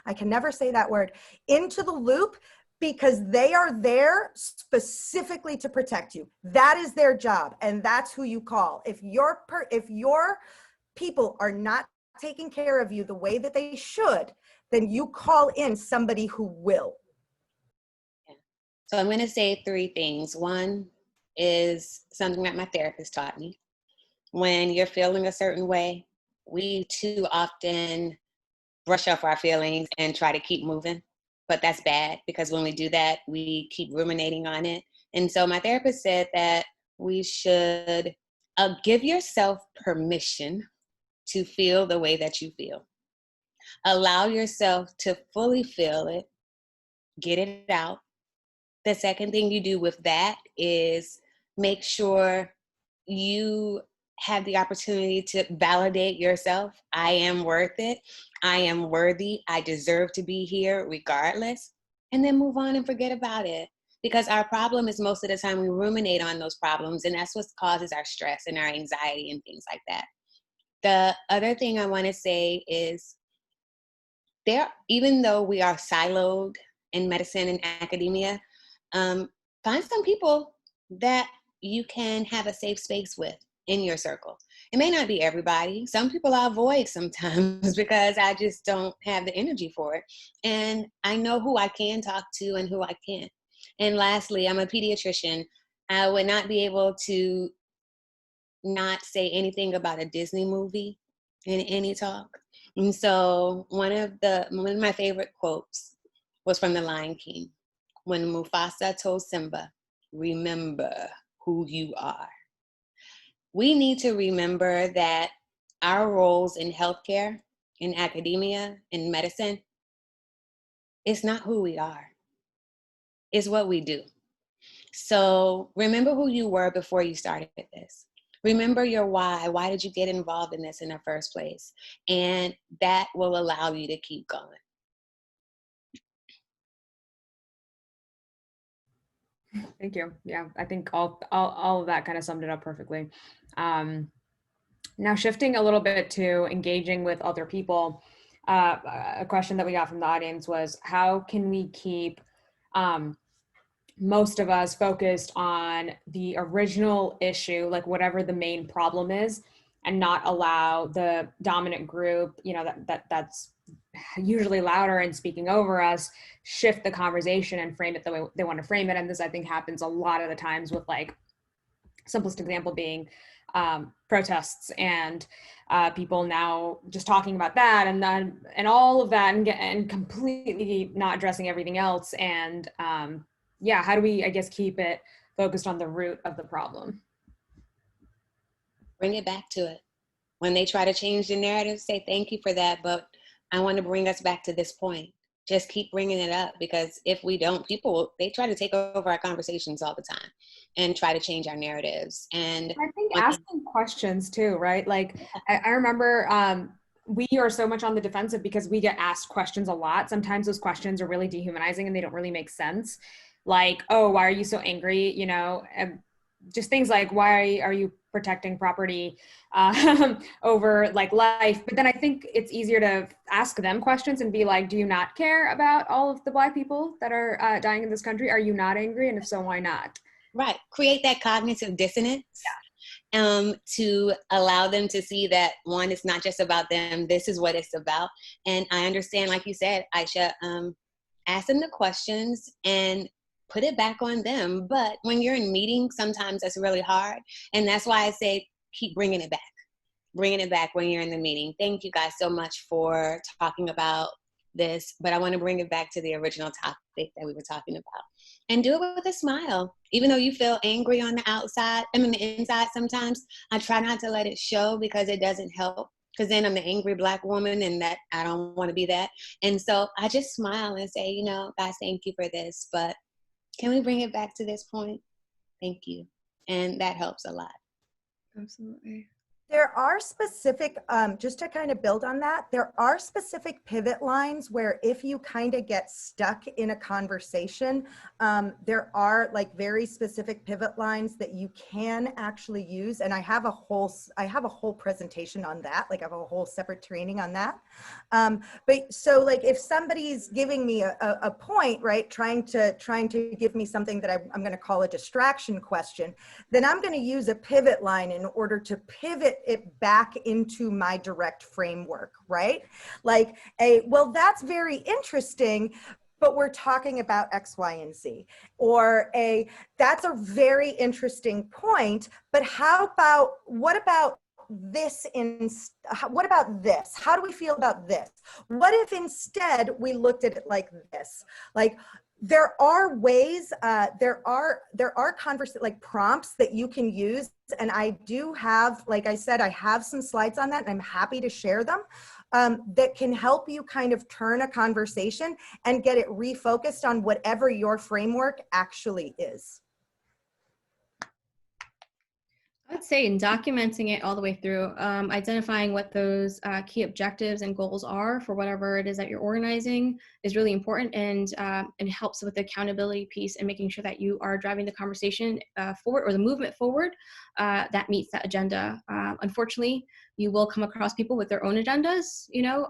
I can never say that word, into the loop, because they are there specifically to protect you. That is their job, and that's who you call. If your people are not taking care of you the way that they should, then you call in somebody who will. So I'm going to say 3 things. One is something that my therapist taught me. When you're feeling a certain way, we too often brush off our feelings and try to keep moving. But that's bad, because when we do that, we keep ruminating on it. And so my therapist said that we should give yourself permission to feel the way that you feel. Allow yourself to fully feel it, get it out. The second thing you do with that is make sure you have the opportunity to validate yourself. I am worth it. I am worthy. I deserve to be here regardless. And then move on and forget about it. Because our problem is, most of the time we ruminate on those problems, and that's what causes our stress and our anxiety and things like that. The other thing I want to say is, even though we are siloed in medicine and academia, find some people that you can have a safe space with in your circle. It may not be everybody. Some people I avoid sometimes because I just don't have the energy for it. And I know who I can talk to and who I can't. And lastly, I'm a pediatrician. I would not be able to not say anything about a Disney movie in any talk. And so one of my favorite quotes was from The Lion King, when Mufasa told Simba, "Remember who you are." We need to remember that our roles in healthcare, in academia, in medicine, it's not who we are. It's what we do. So remember who you were before you started this. Remember your why. Why did you get involved in this in the first place? And that will allow you to keep going. Thank you. Yeah, I think all of that kind of summed it up perfectly. Now shifting a little bit to engaging with other people, a question that we got from the audience was, how can we keep most of us focused on the original issue, like whatever the main problem is, and not allow the dominant group, that's usually louder and speaking over us, shift the conversation and frame it the way they want to frame it. And this, I think, happens a lot of the times with, like, simplest example being protests and people now just talking about that and all of that, and completely not addressing everything else. And yeah, how do we, I guess, keep it focused on the root of the problem? Bring it back to it. When they try to change the narrative, say thank you for that, but I want to bring us back to this point. Just keep bringing it up, because if we don't, they try to take over our conversations all the time and try to change our narratives. And I think asking questions too, right? Like, I remember we are so much on the defensive because we get asked questions a lot. Sometimes those questions are really dehumanizing and they don't really make sense. Like, oh, why are you so angry? Just things like, why are you protecting property over like life. But then I think it's easier to ask them questions and be like, do you not care about all of the Black people that are dying in this country? Are you not angry? And if so, why not? Right. Create that cognitive dissonance. To allow them to see that, one, it's not just about them. This is what it's about. And I understand, like you said, Aisha, ask them the questions and put it back on them. But when you're in meetings, sometimes that's really hard. And that's why I say keep bringing it back. Bringing it back when you're in the meeting. Thank you guys so much for talking about this. But I want to bring it back to the original topic that we were talking about. And do it with a smile. Even though you feel angry on the outside, the inside sometimes, I try not to let it show because it doesn't help. Because then I'm the angry Black woman and that I don't want to be that. And so I just smile and say, you know, guys, thank you for this. But can we bring it back to this point? Thank you. And that helps a lot. Absolutely. There are specific, just to kind of build on that, there are specific pivot lines where if you kind of get stuck in a conversation, there are like very specific pivot lines that you can actually use. And I have a whole presentation on that, like I have a whole separate training on that. But so like if somebody's giving me a point, right, trying to give me something that I'm going to call a distraction question, then I'm going to use a pivot line in order to pivot it back into my direct framework, right? Like well, that's very interesting, but we're talking about X, Y, and Z. Or that's a very interesting point, but what about this? What about this? How do we feel about this? What if instead we looked at it like this? Like, there are ways, there are like prompts that you can use. And I do have, like I said, I have some slides on that and I'm happy to share them, that can help you kind of turn a conversation and get it refocused on whatever your framework actually is. I'd say in documenting it all the way through, identifying what those key objectives and goals are for whatever it is that you're organizing is really important, and it helps with the accountability piece and making sure that you are driving the conversation forward, or the movement forward, that meets that agenda. Unfortunately, you will come across people with their own agendas, you know,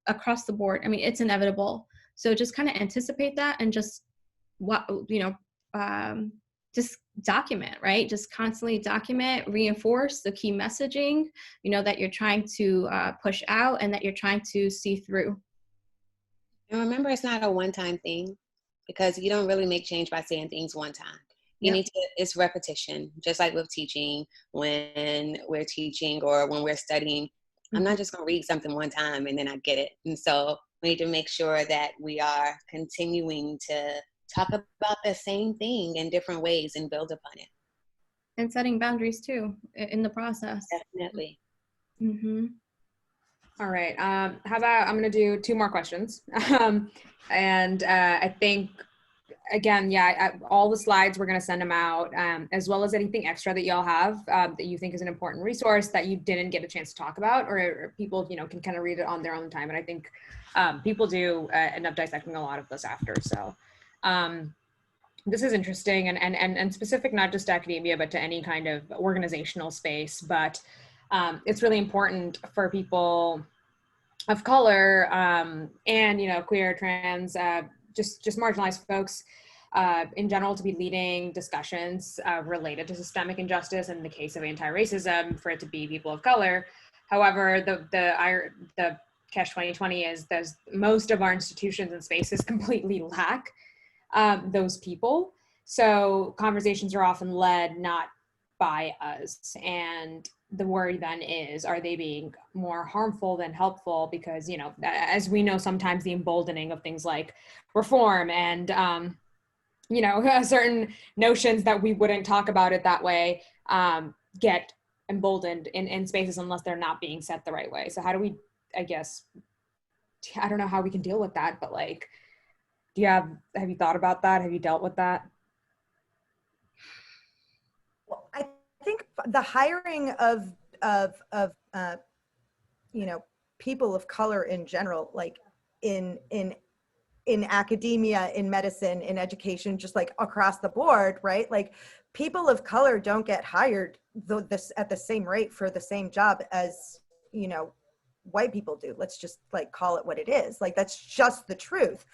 across the board. I mean, it's inevitable. So just kind of anticipate that and just just document, right? Just constantly document, reinforce the key messaging, you know, that you're trying to push out and that you're trying to see through. And remember, it's not a one-time thing, because you don't really make change by saying things one time. You need to, it's repetition, just like with teaching. When we're teaching or when we're studying, I'm not just going to read something one time and then I get it. And so we need to make sure that we are continuing to talk about the same thing in different ways and build upon it. And setting boundaries too in the process. Definitely. Mm-hmm. All right. How about I'm going to do 2 more questions. I think, again, all the slides, we're going to send them out, as well as anything extra that y'all have that you think is an important resource that you didn't get a chance to talk about, or people, you know, can kind of read it on their own time. And I think people do end up dissecting a lot of this after. So this is interesting and specific, not just to academia, but to any kind of organizational space. But it's really important for people of color and, you know, queer, trans, just marginalized folks in general to be leading discussions related to systemic injustice. In the case of anti-racism, for it to be people of color. However, the catch-2020 is there's most of our institutions and spaces completely lack those people. So conversations are often led not by us. And the worry then is, are they being more harmful than helpful? Because, you know, as we know, sometimes the emboldening of things like reform and, you know, certain notions that we wouldn't talk about it that way get emboldened in spaces unless they're not being set the right way. So how do we, I guess, I don't know how we can deal with that, but like, have you thought about that? Have you dealt with that? Well, I think the hiring of you know, people of color in general, like in academia, in medicine, in education, just like across the board, right? Like people of color don't get hired this at the same rate for the same job as, you know, white people do. Let's just like call it what it is. Like, that's just the truth.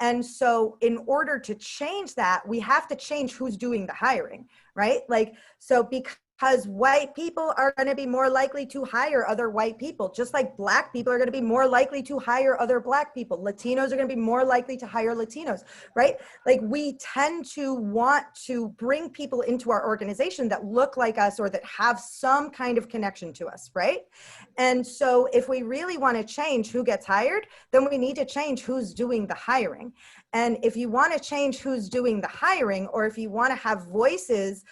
And so in order to change that, we have to change who's doing the hiring, right? Like, so because white people are going to be more likely to hire other white people, just like Black people are going to be more likely to hire other Black people. Latinos are going to be more likely to hire Latinos, right? Like, we tend to want to bring people into our organization that look like us or that have some kind of connection to us, right? And so if we really want to change who gets hired, then we need to change who's doing the hiring. And if you want to change who's doing the hiring, or if you want to have voices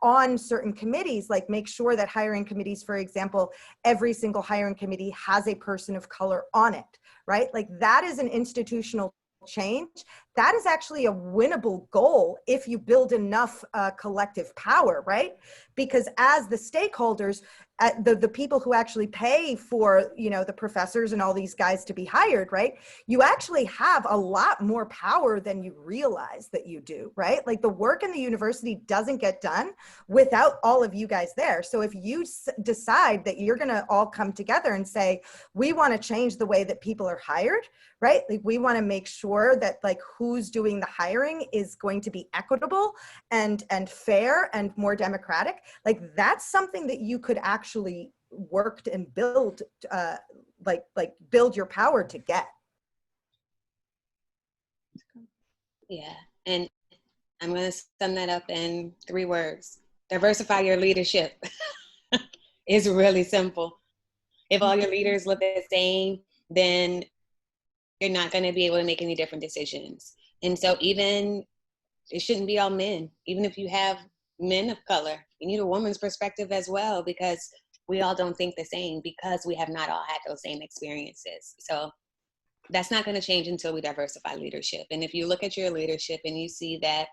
on certain committees, like make sure that hiring committees, for example, every single hiring committee has a person of color on it, right? Like, that is an institutional change. That is actually a winnable goal if you build enough collective power, right? Because as the stakeholders, the people who actually pay for, you know, the professors and all these guys to be hired, right? You actually have a lot more power than you realize that you do, right? Like, the work in the university doesn't get done without all of you guys there. So if you decide that you're going to all come together and say, we want to change the way that people are hired, right? Like, we want to make sure that, like, who's doing the hiring is going to be equitable and fair and more democratic. Like, that's something that you could actually work and build, like build your power to get. Yeah, and I'm going to sum that up in 3 words. Diversify your leadership. It's really simple. If all your leaders look the same, then you're not going to be able to make any different decisions. And so even, it shouldn't be all men. Even if you have men of color, you need a woman's perspective as well, because we all don't think the same, because we have not all had those same experiences. So that's not going to change until we diversify leadership. And if you look at your leadership and you see that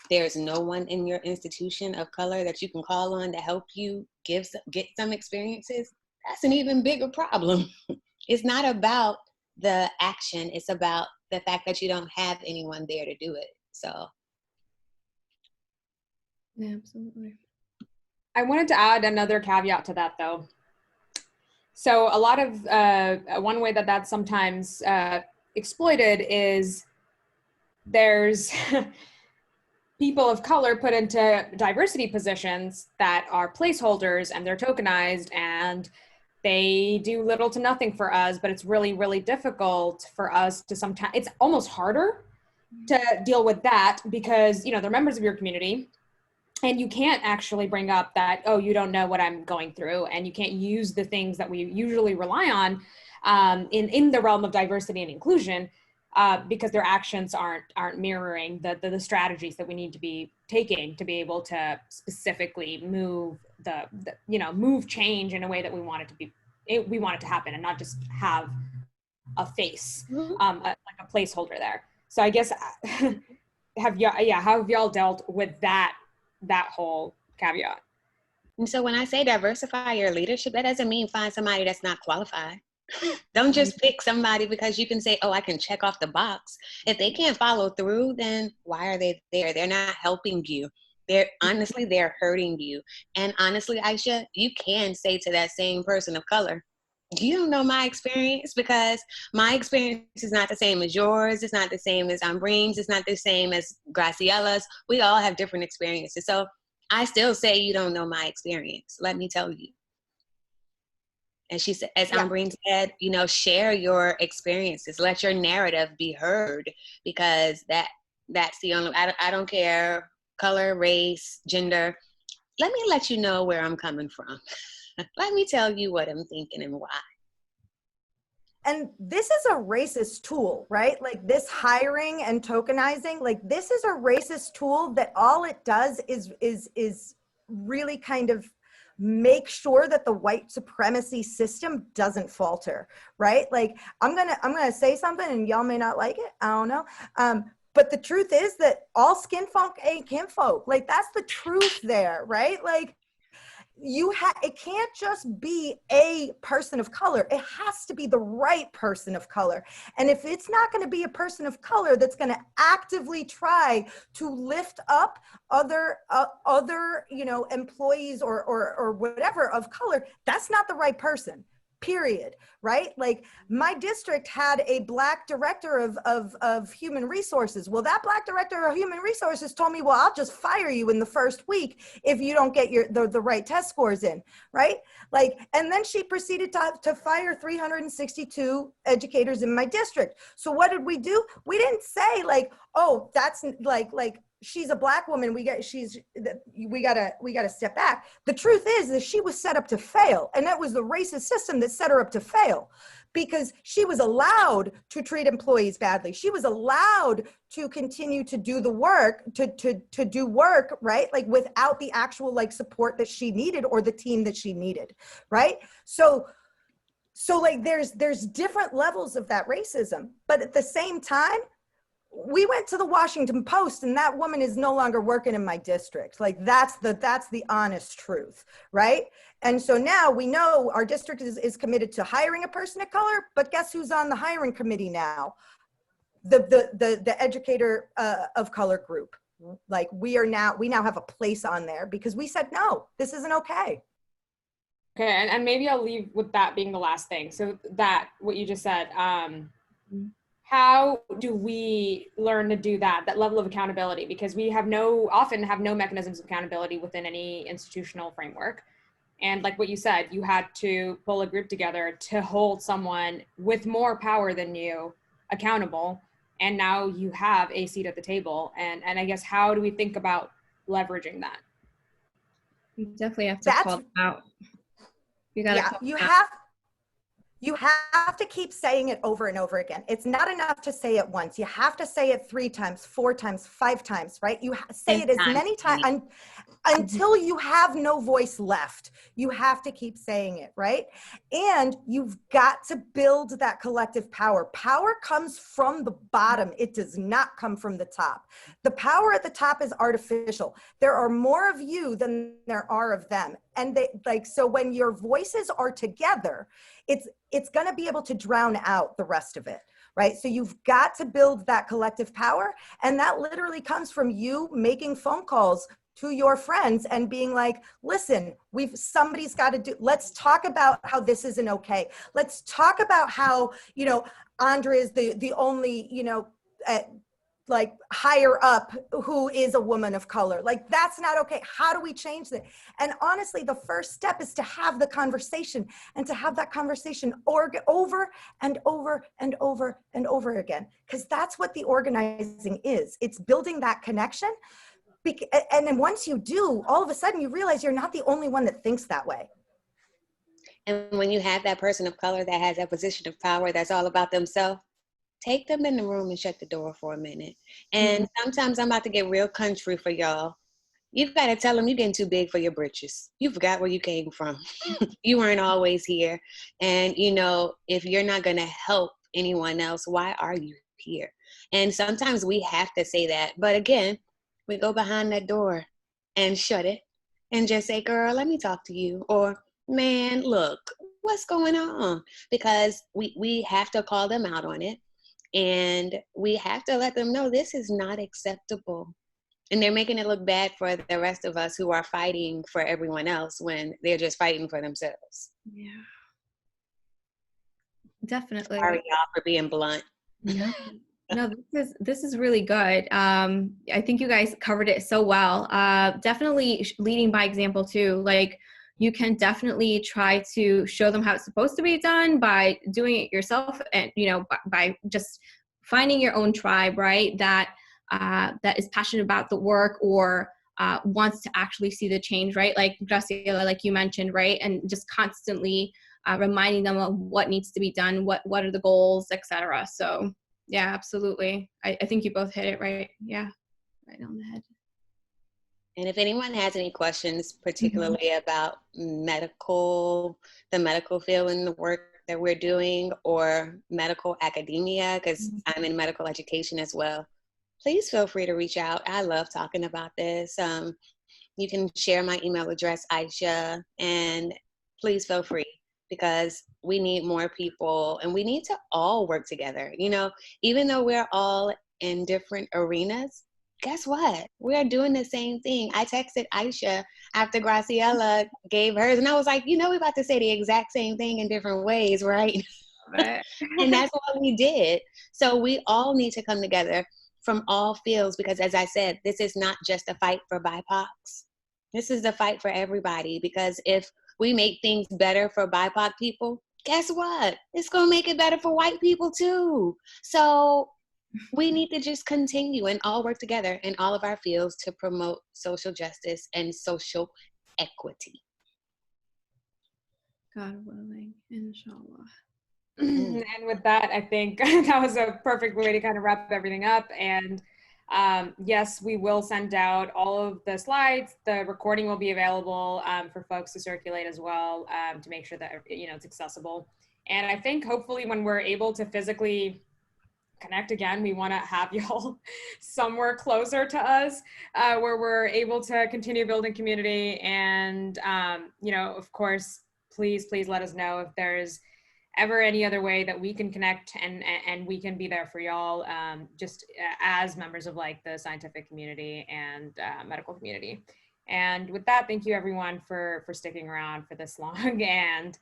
there's no one in your institution of color that you can call on to help you get some experiences, that's an even bigger problem. It's not about the action, it's about the fact that you don't have anyone there to do it. So Yeah, absolutely. I wanted to add another caveat to that, though. So a lot of, one way that that's sometimes exploited is there's people of color put into diversity positions that are placeholders, and they're tokenized, and they do little to nothing for us, but it's really, really difficult for us to sometimes, it's almost harder to deal with that because, you know, they're members of your community, and you can't actually bring up that, oh, you don't know what I'm going through, and you can't use the things that we usually rely on in the realm of diversity and inclusion because their actions aren't mirroring the strategies that we need to be taking to be able to specifically move move change in a way that we want it to be, we want it to happen, and not just have a face, like a placeholder there. So I guess how have y'all dealt with that whole caveat? And so when I say diversify your leadership, that doesn't mean find somebody that's not qualified. Don't just pick somebody because you can say, oh, I can check off the box. If they can't follow through, then why are they there? They're not helping you. They're hurting you. And honestly, Aisha, you can say to that same person of color, you don't know my experience, because my experience is not the same as yours. It's not the same as Ambreen's. It's not the same as Graciela's. We all have different experiences. So I still say you don't know my experience. Let me tell you. And she said, as Ambreen said, you know, share your experiences. Let your narrative be heard, because that's the only, I don't care, color, race, gender. Let me let you know where I'm coming from. Let me tell you what I'm thinking and why. And this is a racist tool, right? Like, this hiring and tokenizing, like, this is a racist tool that all it does is really kind of make sure that the white supremacy system doesn't falter, right? Like, I'm gonna say something and y'all may not like it, I don't know. But the truth is that all skin folk ain't kinfolk. Like, that's the truth there, right? Like, it can't just be a person of color. It has to be the right person of color. And if it's not going to be a person of color that's going to actively try to lift up other employees or whatever of color, that's not the right person. Period. Right? Like, my district had a Black director of human resources. Well, that Black director of human resources told me, well, I'll just fire you in the first week if you don't get the right test scores in. Right? Like, and then she proceeded to fire 362 educators in my district. So what did we do? We didn't say like, oh, that's like she's a Black woman. We gotta step back. The truth is that she was set up to fail. And that was the racist system that set her up to fail, because she was allowed to treat employees badly. She was allowed to continue to do the work, to do work, right? Like, without the actual like support that she needed or the team that she needed, right? So like there's different levels of that racism, but at the same time, we went to the Washington Post, and that woman is no longer working in my district. Like, that's the honest truth, right? And so now we know our district is committed to hiring a person of color, but guess who's on the hiring committee now? The educator of color group. Like, we now have a place on there because we said, no, this isn't okay. Okay, and maybe I'll leave with that being the last thing. So that, what you just said, how do we learn to do that level of accountability? Because we often have no mechanisms of accountability within any institutional framework. And like what you said, you had to pull a group together to hold someone with more power than you accountable. And now you have a seat at the table. And I guess, how do we think about leveraging that? You definitely have to call them out. You have to keep saying it over and over again. It's not enough to say it once. You have to say it 3 times, 4 times, 5 times, right? You say it as many times until you have no voice left. You have to keep saying it, right? And you've got to build that collective power. Power comes from the bottom. It does not come from the top. The power at the top is artificial. There are more of you than there are of them. And so when your voices are together, it's going to be able to drown out the rest of it, right? So you've got to build that collective power. And that literally comes from you making phone calls to your friends and being like, listen, somebody's got to let's talk about how this isn't okay. Let's talk about how, Andria is the only, like higher up who is a woman of color. Like, that's not okay. How do we change that? And honestly, the first step is to have the conversation, and to have that conversation over and over and over and over again, because that's what the organizing is. It's building that connection. And then once you do, all of a sudden you realize you're not the only one that thinks that way. And when you have that person of color that has that position of power that's all about themselves, take them in the room and shut the door for a minute. And sometimes I'm about to get real country for y'all. You've got to tell them you're getting too big for your britches. You forgot where you came from. You weren't always here. And, if you're not going to help anyone else, why are you here? And sometimes we have to say that. But again, we go behind that door and shut it and just say, girl, let me talk to you. Or, man, look, what's going on? Because we have to call them out on it. And we have to let them know this is not acceptable. And they're making it look bad for the rest of us who are fighting for everyone else when they're just fighting for themselves. Yeah. Definitely. Sorry, y'all, for being blunt. No, this is really good. I think you guys covered it so well. Definitely leading by example too. Like, you can definitely try to show them how it's supposed to be done by doing it yourself, and by just finding your own tribe, right? That is passionate about the work, or wants to actually see the change, right? Like Graciela, like you mentioned, right? And just constantly reminding them of what needs to be done, what are the goals, etc. So yeah, absolutely. I think you both hit it right. Yeah, right on the head. And if anyone has any questions, particularly about the medical field and the work that we're doing, or medical academia, because I'm in medical education as well, please feel free to reach out. I love talking about this. you can share my email address, Aisha, and please feel free, because we need more people and we need to all work together. You know, even though we're all in different arenas, guess what? We're doing the same thing. I texted Aisha after Graciela gave hers, and I was like, you know, we're about to say the exact same thing in different ways, right? And that's what we did. So we all need to come together from all fields, because as I said, this is not just a fight for BIPOCs. This is a fight for everybody, because if we make things better for BIPOC people, guess what? It's going to make it better for white people too. So we need to just continue and all work together in all of our fields to promote social justice and social equity. God willing, inshallah. And with that, I think that was a perfect way to kind of wrap everything up. And yes, we will send out all of the slides. The recording will be available for folks to circulate as well, to make sure that, you know, it's accessible. And I think hopefully when we're able to physically connect again, we want to have y'all somewhere closer to us, where we're able to continue building community. And you know, of course, please let us know if there's ever any other way that we can connect and we can be there for y'all, just as members of like the scientific community and medical community. And with that, thank you everyone for sticking around for this long, and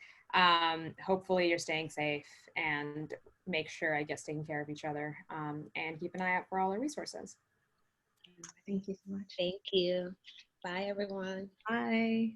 hopefully you're staying safe, and make sure, I guess, taking care of each other, and keep an eye out for all our resources. Thank you so much. Thank you. Bye, everyone. Bye.